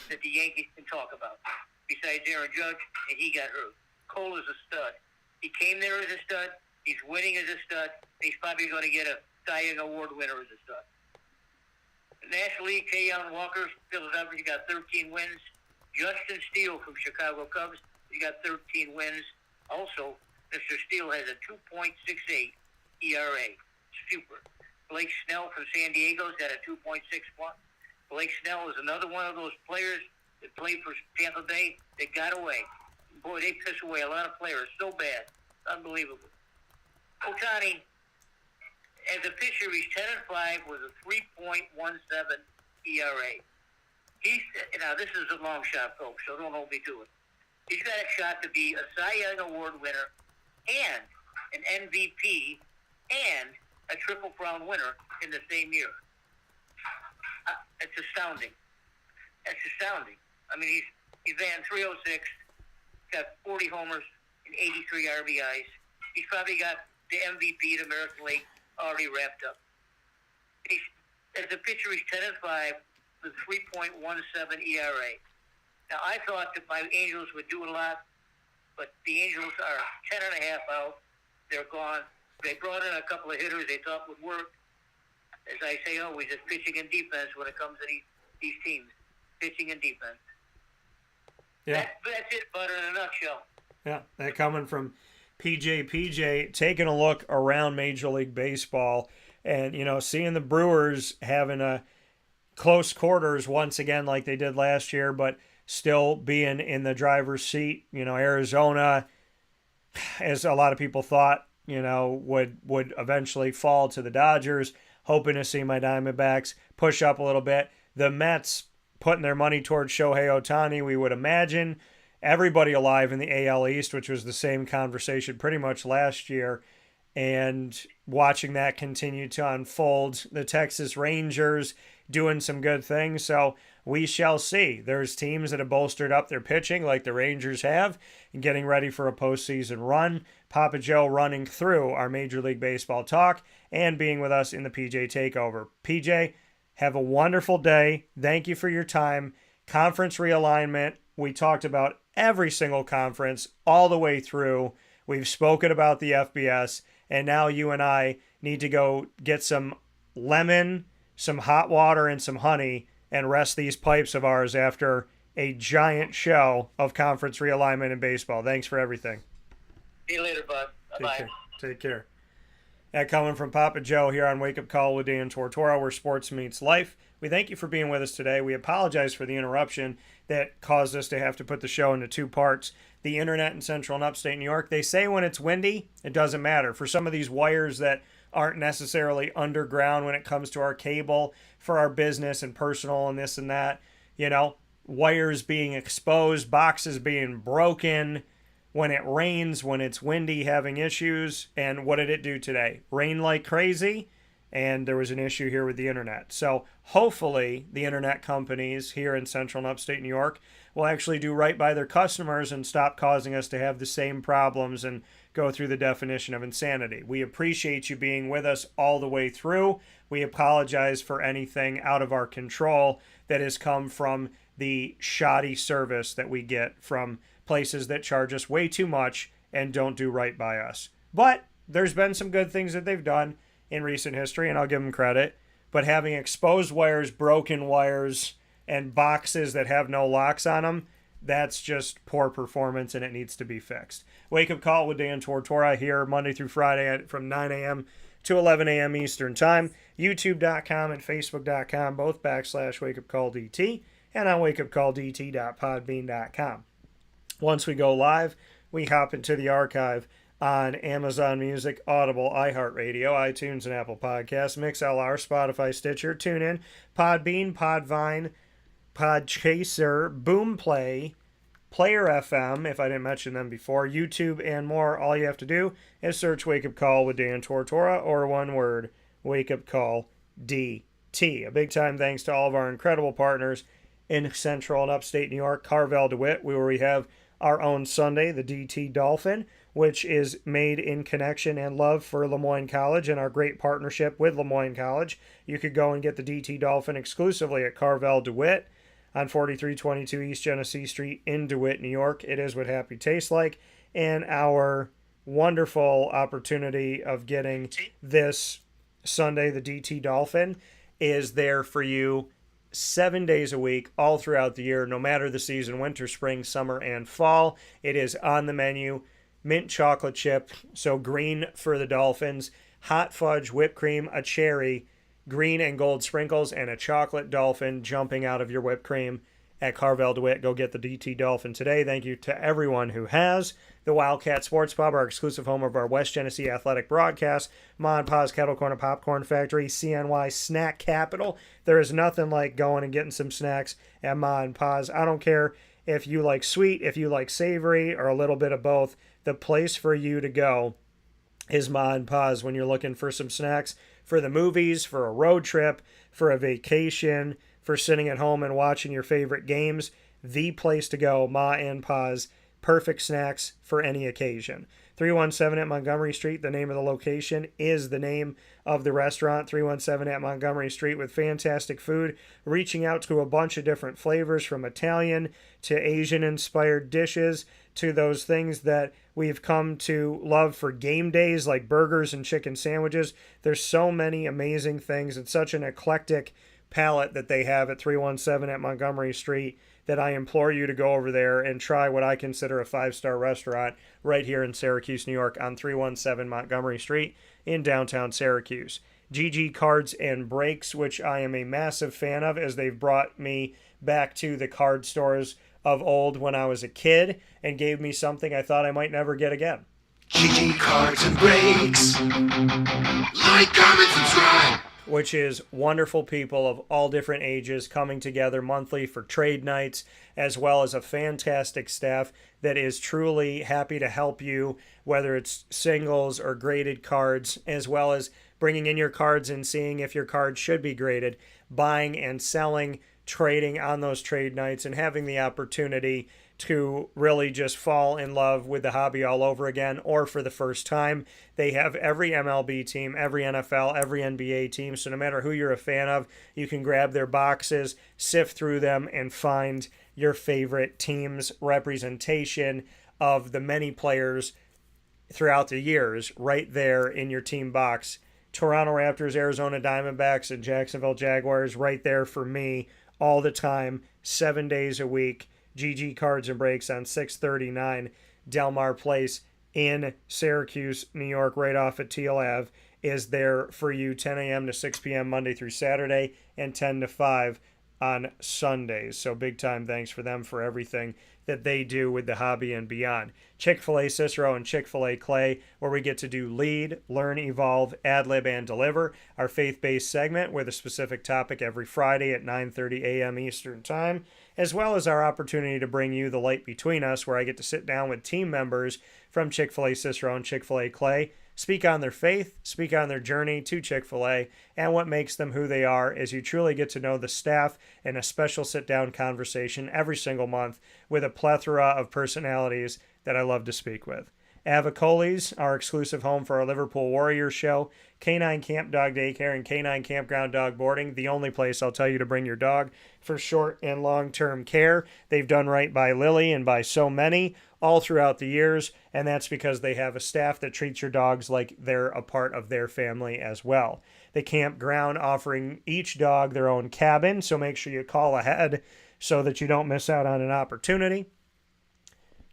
that the Yankees can talk about besides Aaron Judge, and he got hurt. Cole is a stud. He came there as a stud. He's winning as a stud. He's probably going to get a Cy Young Award winner as a stud. The National League, Tayon Walker, Philadelphia, he got 13 wins. Justin Steele from Chicago Cubs, he got 13 wins. Also, Mr. Steele has a 2.68 ERA. Super. Blake Snell from San Diego's got a 2.61. Blake Snell is another one of those players that played for Tampa Bay that got away. Boy, they piss away a lot of players so bad. Unbelievable. Ohtani, as a pitcher, he's 10-5 with a 3.17 ERA. Now, this is a long shot, folks, so don't hold me to it. He's got a shot to be a Cy Young Award winner and an MVP and a Triple Crown winner in the same year. It's astounding. That's astounding. I mean, he's ran 306, got 40 homers and 83 RBIs. He's probably got the MVP of the American League already wrapped up. As a pitcher, he's 10-5 with 3.17 ERA. Now, I thought that my Angels would do a lot, but the Angels are 10.5 out. They're gone. They brought in a couple of hitters they thought would work. As I say always, it's pitching and defense when it comes to these teams. Pitching and defense. Yeah. That's it, Bud, in a nutshell. Yeah, that coming from PJ, taking a look around Major League Baseball and, seeing the Brewers having a close quarters once again like they did last year, but still being in the driver's seat. Arizona, as a lot of people thought, would eventually fall to the Dodgers, hoping to see my Diamondbacks push up a little bit. The Mets putting their money towards Shohei Ohtani, we would imagine. Everybody alive in the AL East, which was the same conversation pretty much last year, and watching that continue to unfold. The Texas Rangers doing some good things, so we shall see. There's teams that have bolstered up their pitching like the Rangers have and getting ready for a postseason run. Papa Joe running through our Major League Baseball talk and being with us in the PJ Takeover. PJ, have a wonderful day. Thank you for your time. Conference realignment. We talked about every single conference all the way through. We've spoken about the FBS, and now you and I need to go get some lemon, some hot water, and some honey and rest these pipes of ours after a giant show of conference realignment in baseball. Thanks for everything. See you later, Bud. Bye-bye. Take care. That coming from Papa Joe here on Wake Up Call with Dan Tortora, where sports meets life. We thank you for being with us today. We apologize for the interruption that caused us to have to put the show into 2 parts. The internet in central and upstate New York, they say when it's windy, it doesn't matter. For some of these wires that aren't necessarily underground when it comes to our cable for our business and personal and this and that, wires being exposed, boxes being broken, when it rains, when it's windy, having issues. And what did it do today? Rain like crazy, and there was an issue here with the internet. So hopefully the internet companies here in central and upstate New York will actually do right by their customers and stop causing us to have the same problems and go through the definition of insanity. We appreciate you being with us all the way through. We apologize for anything out of our control that has come from the shoddy service that we get from places that charge us way too much and don't do right by us. But there's been some good things that they've done in recent history, and I'll give them credit. But having exposed wires, broken wires, and boxes that have no locks on them, that's just poor performance, and it needs to be fixed. Wake Up Call with Dan Tortora here Monday through Friday from 9 a.m. to 11 a.m. Eastern Time. YouTube.com and Facebook.com, both /WakeUpCallDT, and on WakeUpCallDT.podbean.com. Once we go live, we hop into the archive on Amazon Music, Audible, iHeartRadio, iTunes, and Apple Podcasts, MixLR, Spotify, Stitcher, TuneIn, Podbean, Podvine, Podchaser, Boomplay, Player FM, if I didn't mention them before, YouTube, and more. All you have to do is search Wake Up Call with Dan Tortora, or one word, Wake Up Call DT. A big time thanks to all of our incredible partners in central and upstate New York, Carvel DeWitt, where we have our own Sunday, the DT Dolphin, which is made in connection and love for Lemoyne College and our great partnership with Lemoyne College. You could go and get the DT Dolphin exclusively at Carvel DeWitt on 4322 East Genesee Street in DeWitt, New York. It is what happy tastes like. And our wonderful opportunity of getting this Sunday, the DT Dolphin, is there for you 7 days a week, all throughout the year, no matter the season, winter, spring, summer, and fall. It is on the menu. Mint chocolate chip, so green for the Dolphins, hot fudge, whipped cream, a cherry, green and gold sprinkles, and a chocolate dolphin jumping out of your whipped cream at Carvel DeWitt. Go get the DT Dolphin today. Thank you to everyone who has. The Wildcat Sports Pub, our exclusive home of our West Genesee athletic broadcast. Mon Pa's Kettle Corn and Popcorn Factory, CNY Snack Capital. There is nothing like going and getting some snacks at Mon Pa's. I don't care if you like sweet, if you like savory, or a little bit of both. The place for you to go is Mon Pa's when you're looking for some snacks for the movies, for a road trip, for a vacation, for sitting at home and watching your favorite games. The place to go, Ma and Pa's. Perfect snacks for any occasion. 317 at Montgomery Street, the name of the location, is the name of the restaurant. 317 at Montgomery Street, with fantastic food, reaching out to a bunch of different flavors, from Italian to Asian-inspired dishes to those things that we've come to love for game days, like burgers and chicken sandwiches. There's so many amazing things. It's such an eclectic palette that they have at 317 at Montgomery Street that I implore you to go over there and try what I consider a 5-star restaurant right here in Syracuse, New York, on 317 Montgomery Street in downtown Syracuse. GG Cards and Breaks, which I am a massive fan of, as they've brought me back to the card stores of old when I was a kid and gave me something I thought I might never get again. GG Cards and Breaks. Like, comment, subscribe. Which is wonderful people of all different ages coming together monthly for trade nights, as well as a fantastic staff that is truly happy to help you, whether it's singles or graded cards, as well as bringing in your cards and seeing if your cards should be graded, buying and selling, trading on those trade nights, and having the opportunity to really just fall in love with the hobby all over again, or for the first time. They have every MLB team, every NFL, every NBA team, so no matter who you're a fan of, you can grab their boxes, sift through them, and find your favorite team's representation of the many players throughout the years right there in your team box. Toronto Raptors, Arizona Diamondbacks, and Jacksonville Jaguars right there for me all the time, 7 days a week. GG Cards and Breaks on 639 Delmar Place in Syracuse, New York, right off at Teal Ave, is there for you 10 a.m. to 6 p.m. Monday through Saturday, and 10 to 5 on Sundays. So big time thanks for them for everything that they do with the hobby and beyond. Chick-fil-A Cicero and Chick-fil-A Clay, where we get to do Lead, Learn, Evolve, Ad-Lib, and Deliver, our faith-based segment with a specific topic every Friday at 9:30 a.m. Eastern Time, as well as our opportunity to bring you The Light Between Us, where I get to sit down with team members from Chick-fil-A Cicero and Chick-fil-A Clay Speak on their faith, speak on their journey to Chick-fil-A, and what makes them who they are as you truly get to know the staff in a special sit-down conversation every single month with a plethora of personalities that I love to speak with. Avicoli's, our exclusive home for our Liverpool Warriors show, Canine Camp Dog Daycare, and Canine Campground Dog Boarding, the only place I'll tell you to bring your dog for short and long-term care. They've done right by Lily and by so many all throughout the years, and that's because they have a staff that treats your dogs like they're a part of their family as well. The campground offering each dog their own cabin, so make sure you call ahead so that you don't miss out on an opportunity.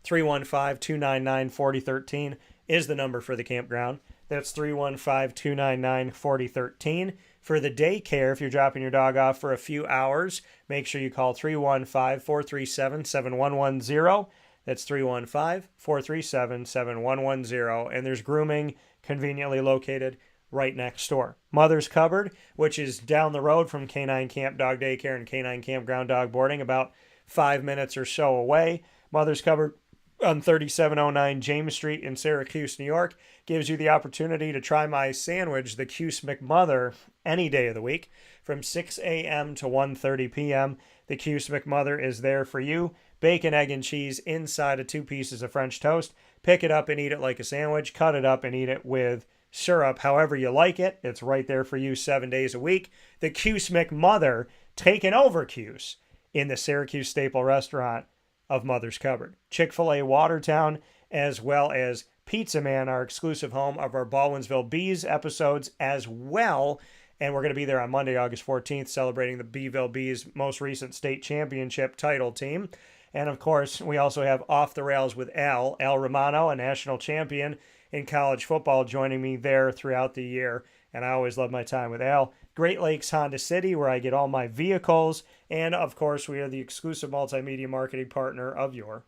315-299-4013 is the number for the campground. That's 315-299-4013. For the daycare, if you're dropping your dog off for a few hours, make sure you call 315-437-7110. That's 315-437-7110. And there's grooming conveniently located right next door. Mother's Cupboard, which is down the road from Canine Camp Dog Daycare and Canine Campground Dog Boarding, about 5 minutes or so away. Mother's Cupboard on 3709 James Street in Syracuse, New York, gives you the opportunity to try my sandwich, the Cuse McMother, any day of the week from 6 a.m. to 1:30 p.m. The Cuse McMother is there for you. Bacon, egg, and cheese inside of 2 pieces of French toast. Pick it up and eat it like a sandwich. Cut it up and eat it with syrup, however you like it. It's right there for you 7 days a week. The Cuse McMother, taking over Cuse in the Syracuse staple restaurant of Mother's Cupboard. Chick-fil-A Watertown, as well as Pizza Man, our exclusive home of our Baldwinsville Bees episodes as well. And we're going to be there on Monday, August 14th, celebrating the Beeville Bees' most recent state championship title team. And of course, we also have Off the Rails with Al Romano, a national champion in college football, joining me there throughout the year. And I always love my time with Al. Great Lakes Honda City, where I get all my vehicles. And of course, we are the exclusive multimedia marketing partner of your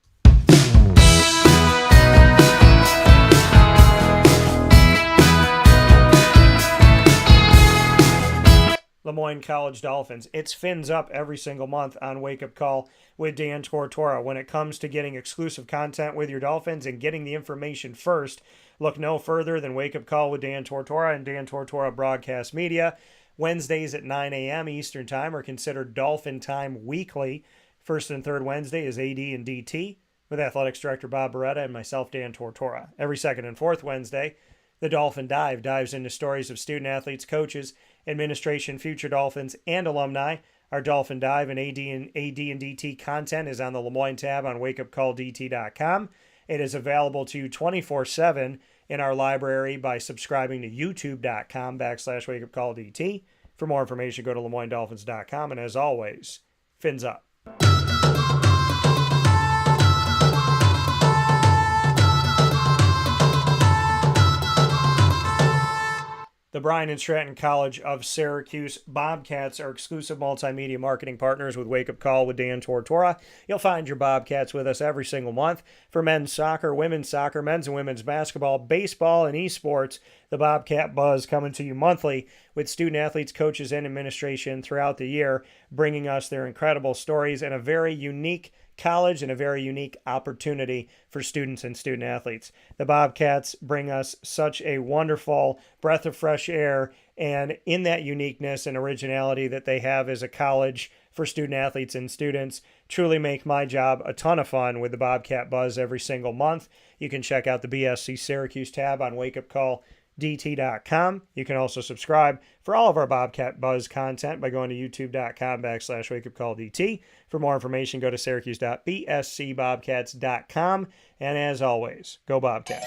Lemoyne College Dolphins. It's fins up every single month on Wake Up Call with Dan Tortora. When it comes to getting exclusive content with your Dolphins and getting the information first, look no further than Wake Up Call with Dan Tortora and Dan Tortora Broadcast Media. Wednesdays at 9 a.m. Eastern Time are considered Dolphin Time weekly. First and third Wednesday is AD and DT with Athletics Director Bob Beretta and myself, Dan Tortora. Every second and fourth Wednesday, the Dolphin Dive dives into stories of student athletes, coaches, administration, future Dolphins, and alumni. Our Dolphin Dive and AD and DT content is on the Lemoyne tab on wakeupcalldt.com. It is available to you 24/7 in our library by subscribing to youtube.com/wakeupcalldt. For more information, go to LeMoyneDolphins.com. And as always, fins up. The Bryan and Stratton College of Syracuse Bobcats are exclusive multimedia marketing partners with Wake Up Call with Dan Tortora. You'll find your Bobcats with us every single month for men's soccer, women's soccer, men's and women's basketball, baseball, and esports. The Bobcat Buzz coming to you monthly with student athletes, coaches, and administration throughout the year, bringing us their incredible stories and a very unique college and a very unique opportunity for students and student athletes. The Bobcats bring us such a wonderful breath of fresh air, and in that uniqueness and originality that they have as a college for student athletes and students, truly make my job a ton of fun with the Bobcat Buzz every single month. You can check out the BSC Syracuse tab on wakeupcalldt.com. You can also subscribe for all of our Bobcat Buzz content by going to youtube.com/wakeupcalldt. For more information, go to syracuse.bscbobcats.com. And as always, go Bobcats.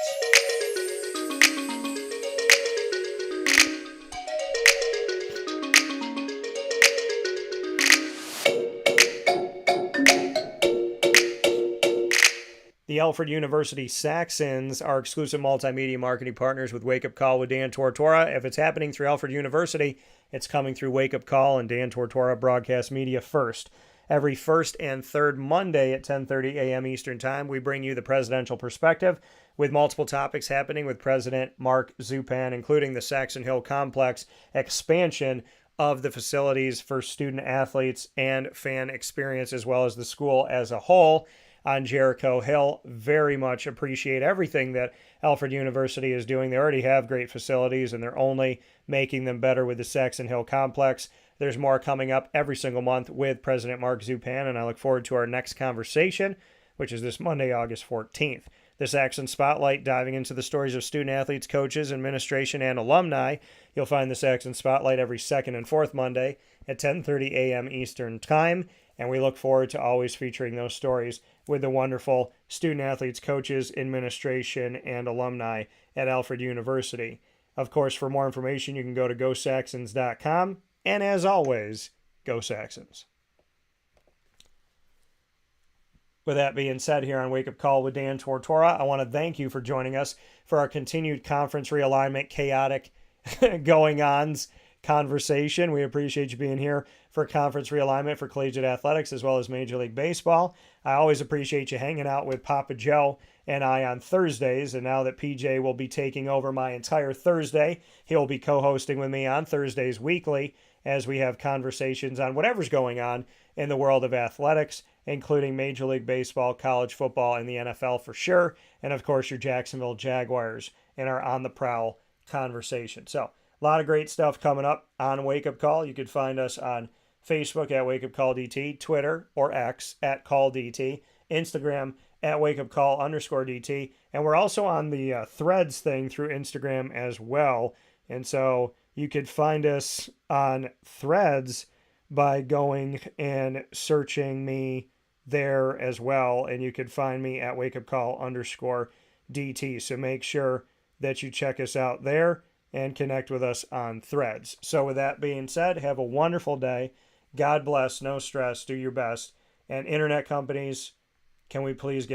The Alfred University Saxons are exclusive multimedia marketing partners with Wake Up Call with Dan Tortora. If it's happening through Alfred University, it's coming through Wake Up Call and Dan Tortora Broadcast Media first. Every first and third Monday at 10:30 a.m. Eastern Time, we bring you the presidential perspective with multiple topics happening with President Mark Zupan, including the Saxon Hill Complex expansion of the facilities for student athletes and fan experience, as well as the school as a whole on Jericho Hill. Very much appreciate everything that Alfred University is doing. They already have great facilities, and they're only making them better with the Saxon Hill Complex. There's more coming up every single month with President Mark Zupan, and I look forward to our next conversation, which is this Monday, August 14th. The Saxon Spotlight, diving into the stories of student athletes, coaches, administration, and alumni. You'll find the Saxon Spotlight every second and fourth Monday at 10:30 a.m. Eastern Time, and we look forward to always featuring those stories with the wonderful student athletes, coaches, administration, and alumni at Alfred University. Of course, for more information, you can go to gosaxons.com, and as always, go Saxons. With that being said, here on Wake Up Call with Dan Tortora, I want to thank you for joining us for our continued conference realignment, chaotic going-ons conversation. We appreciate you being here for conference realignment for collegiate athletics as well as Major League Baseball. I always appreciate you hanging out with Papa Joe and I on Thursdays, and now that PJ will be taking over my entire Thursday, he'll be co-hosting with me on Thursdays weekly as we have conversations on whatever's going on in the world of athletics, including Major League Baseball, college football, and the NFL for sure, and of course your Jacksonville Jaguars in our On the Prowl conversation. So, a lot of great stuff coming up on Wake Up Call. You can find us on Facebook at Wake Up Call DT, Twitter or X at Call DT, Instagram at Wake Up Call _DT, and we're also on the Threads thing through Instagram as well. And so you could find us on Threads by going and searching me there as well, and you could find me at Wake Up Call _DT. So make sure that you check us out there and connect with us on Threads. So with that being said, have a wonderful day. God bless, no stress, do your best. And internet companies, can we please get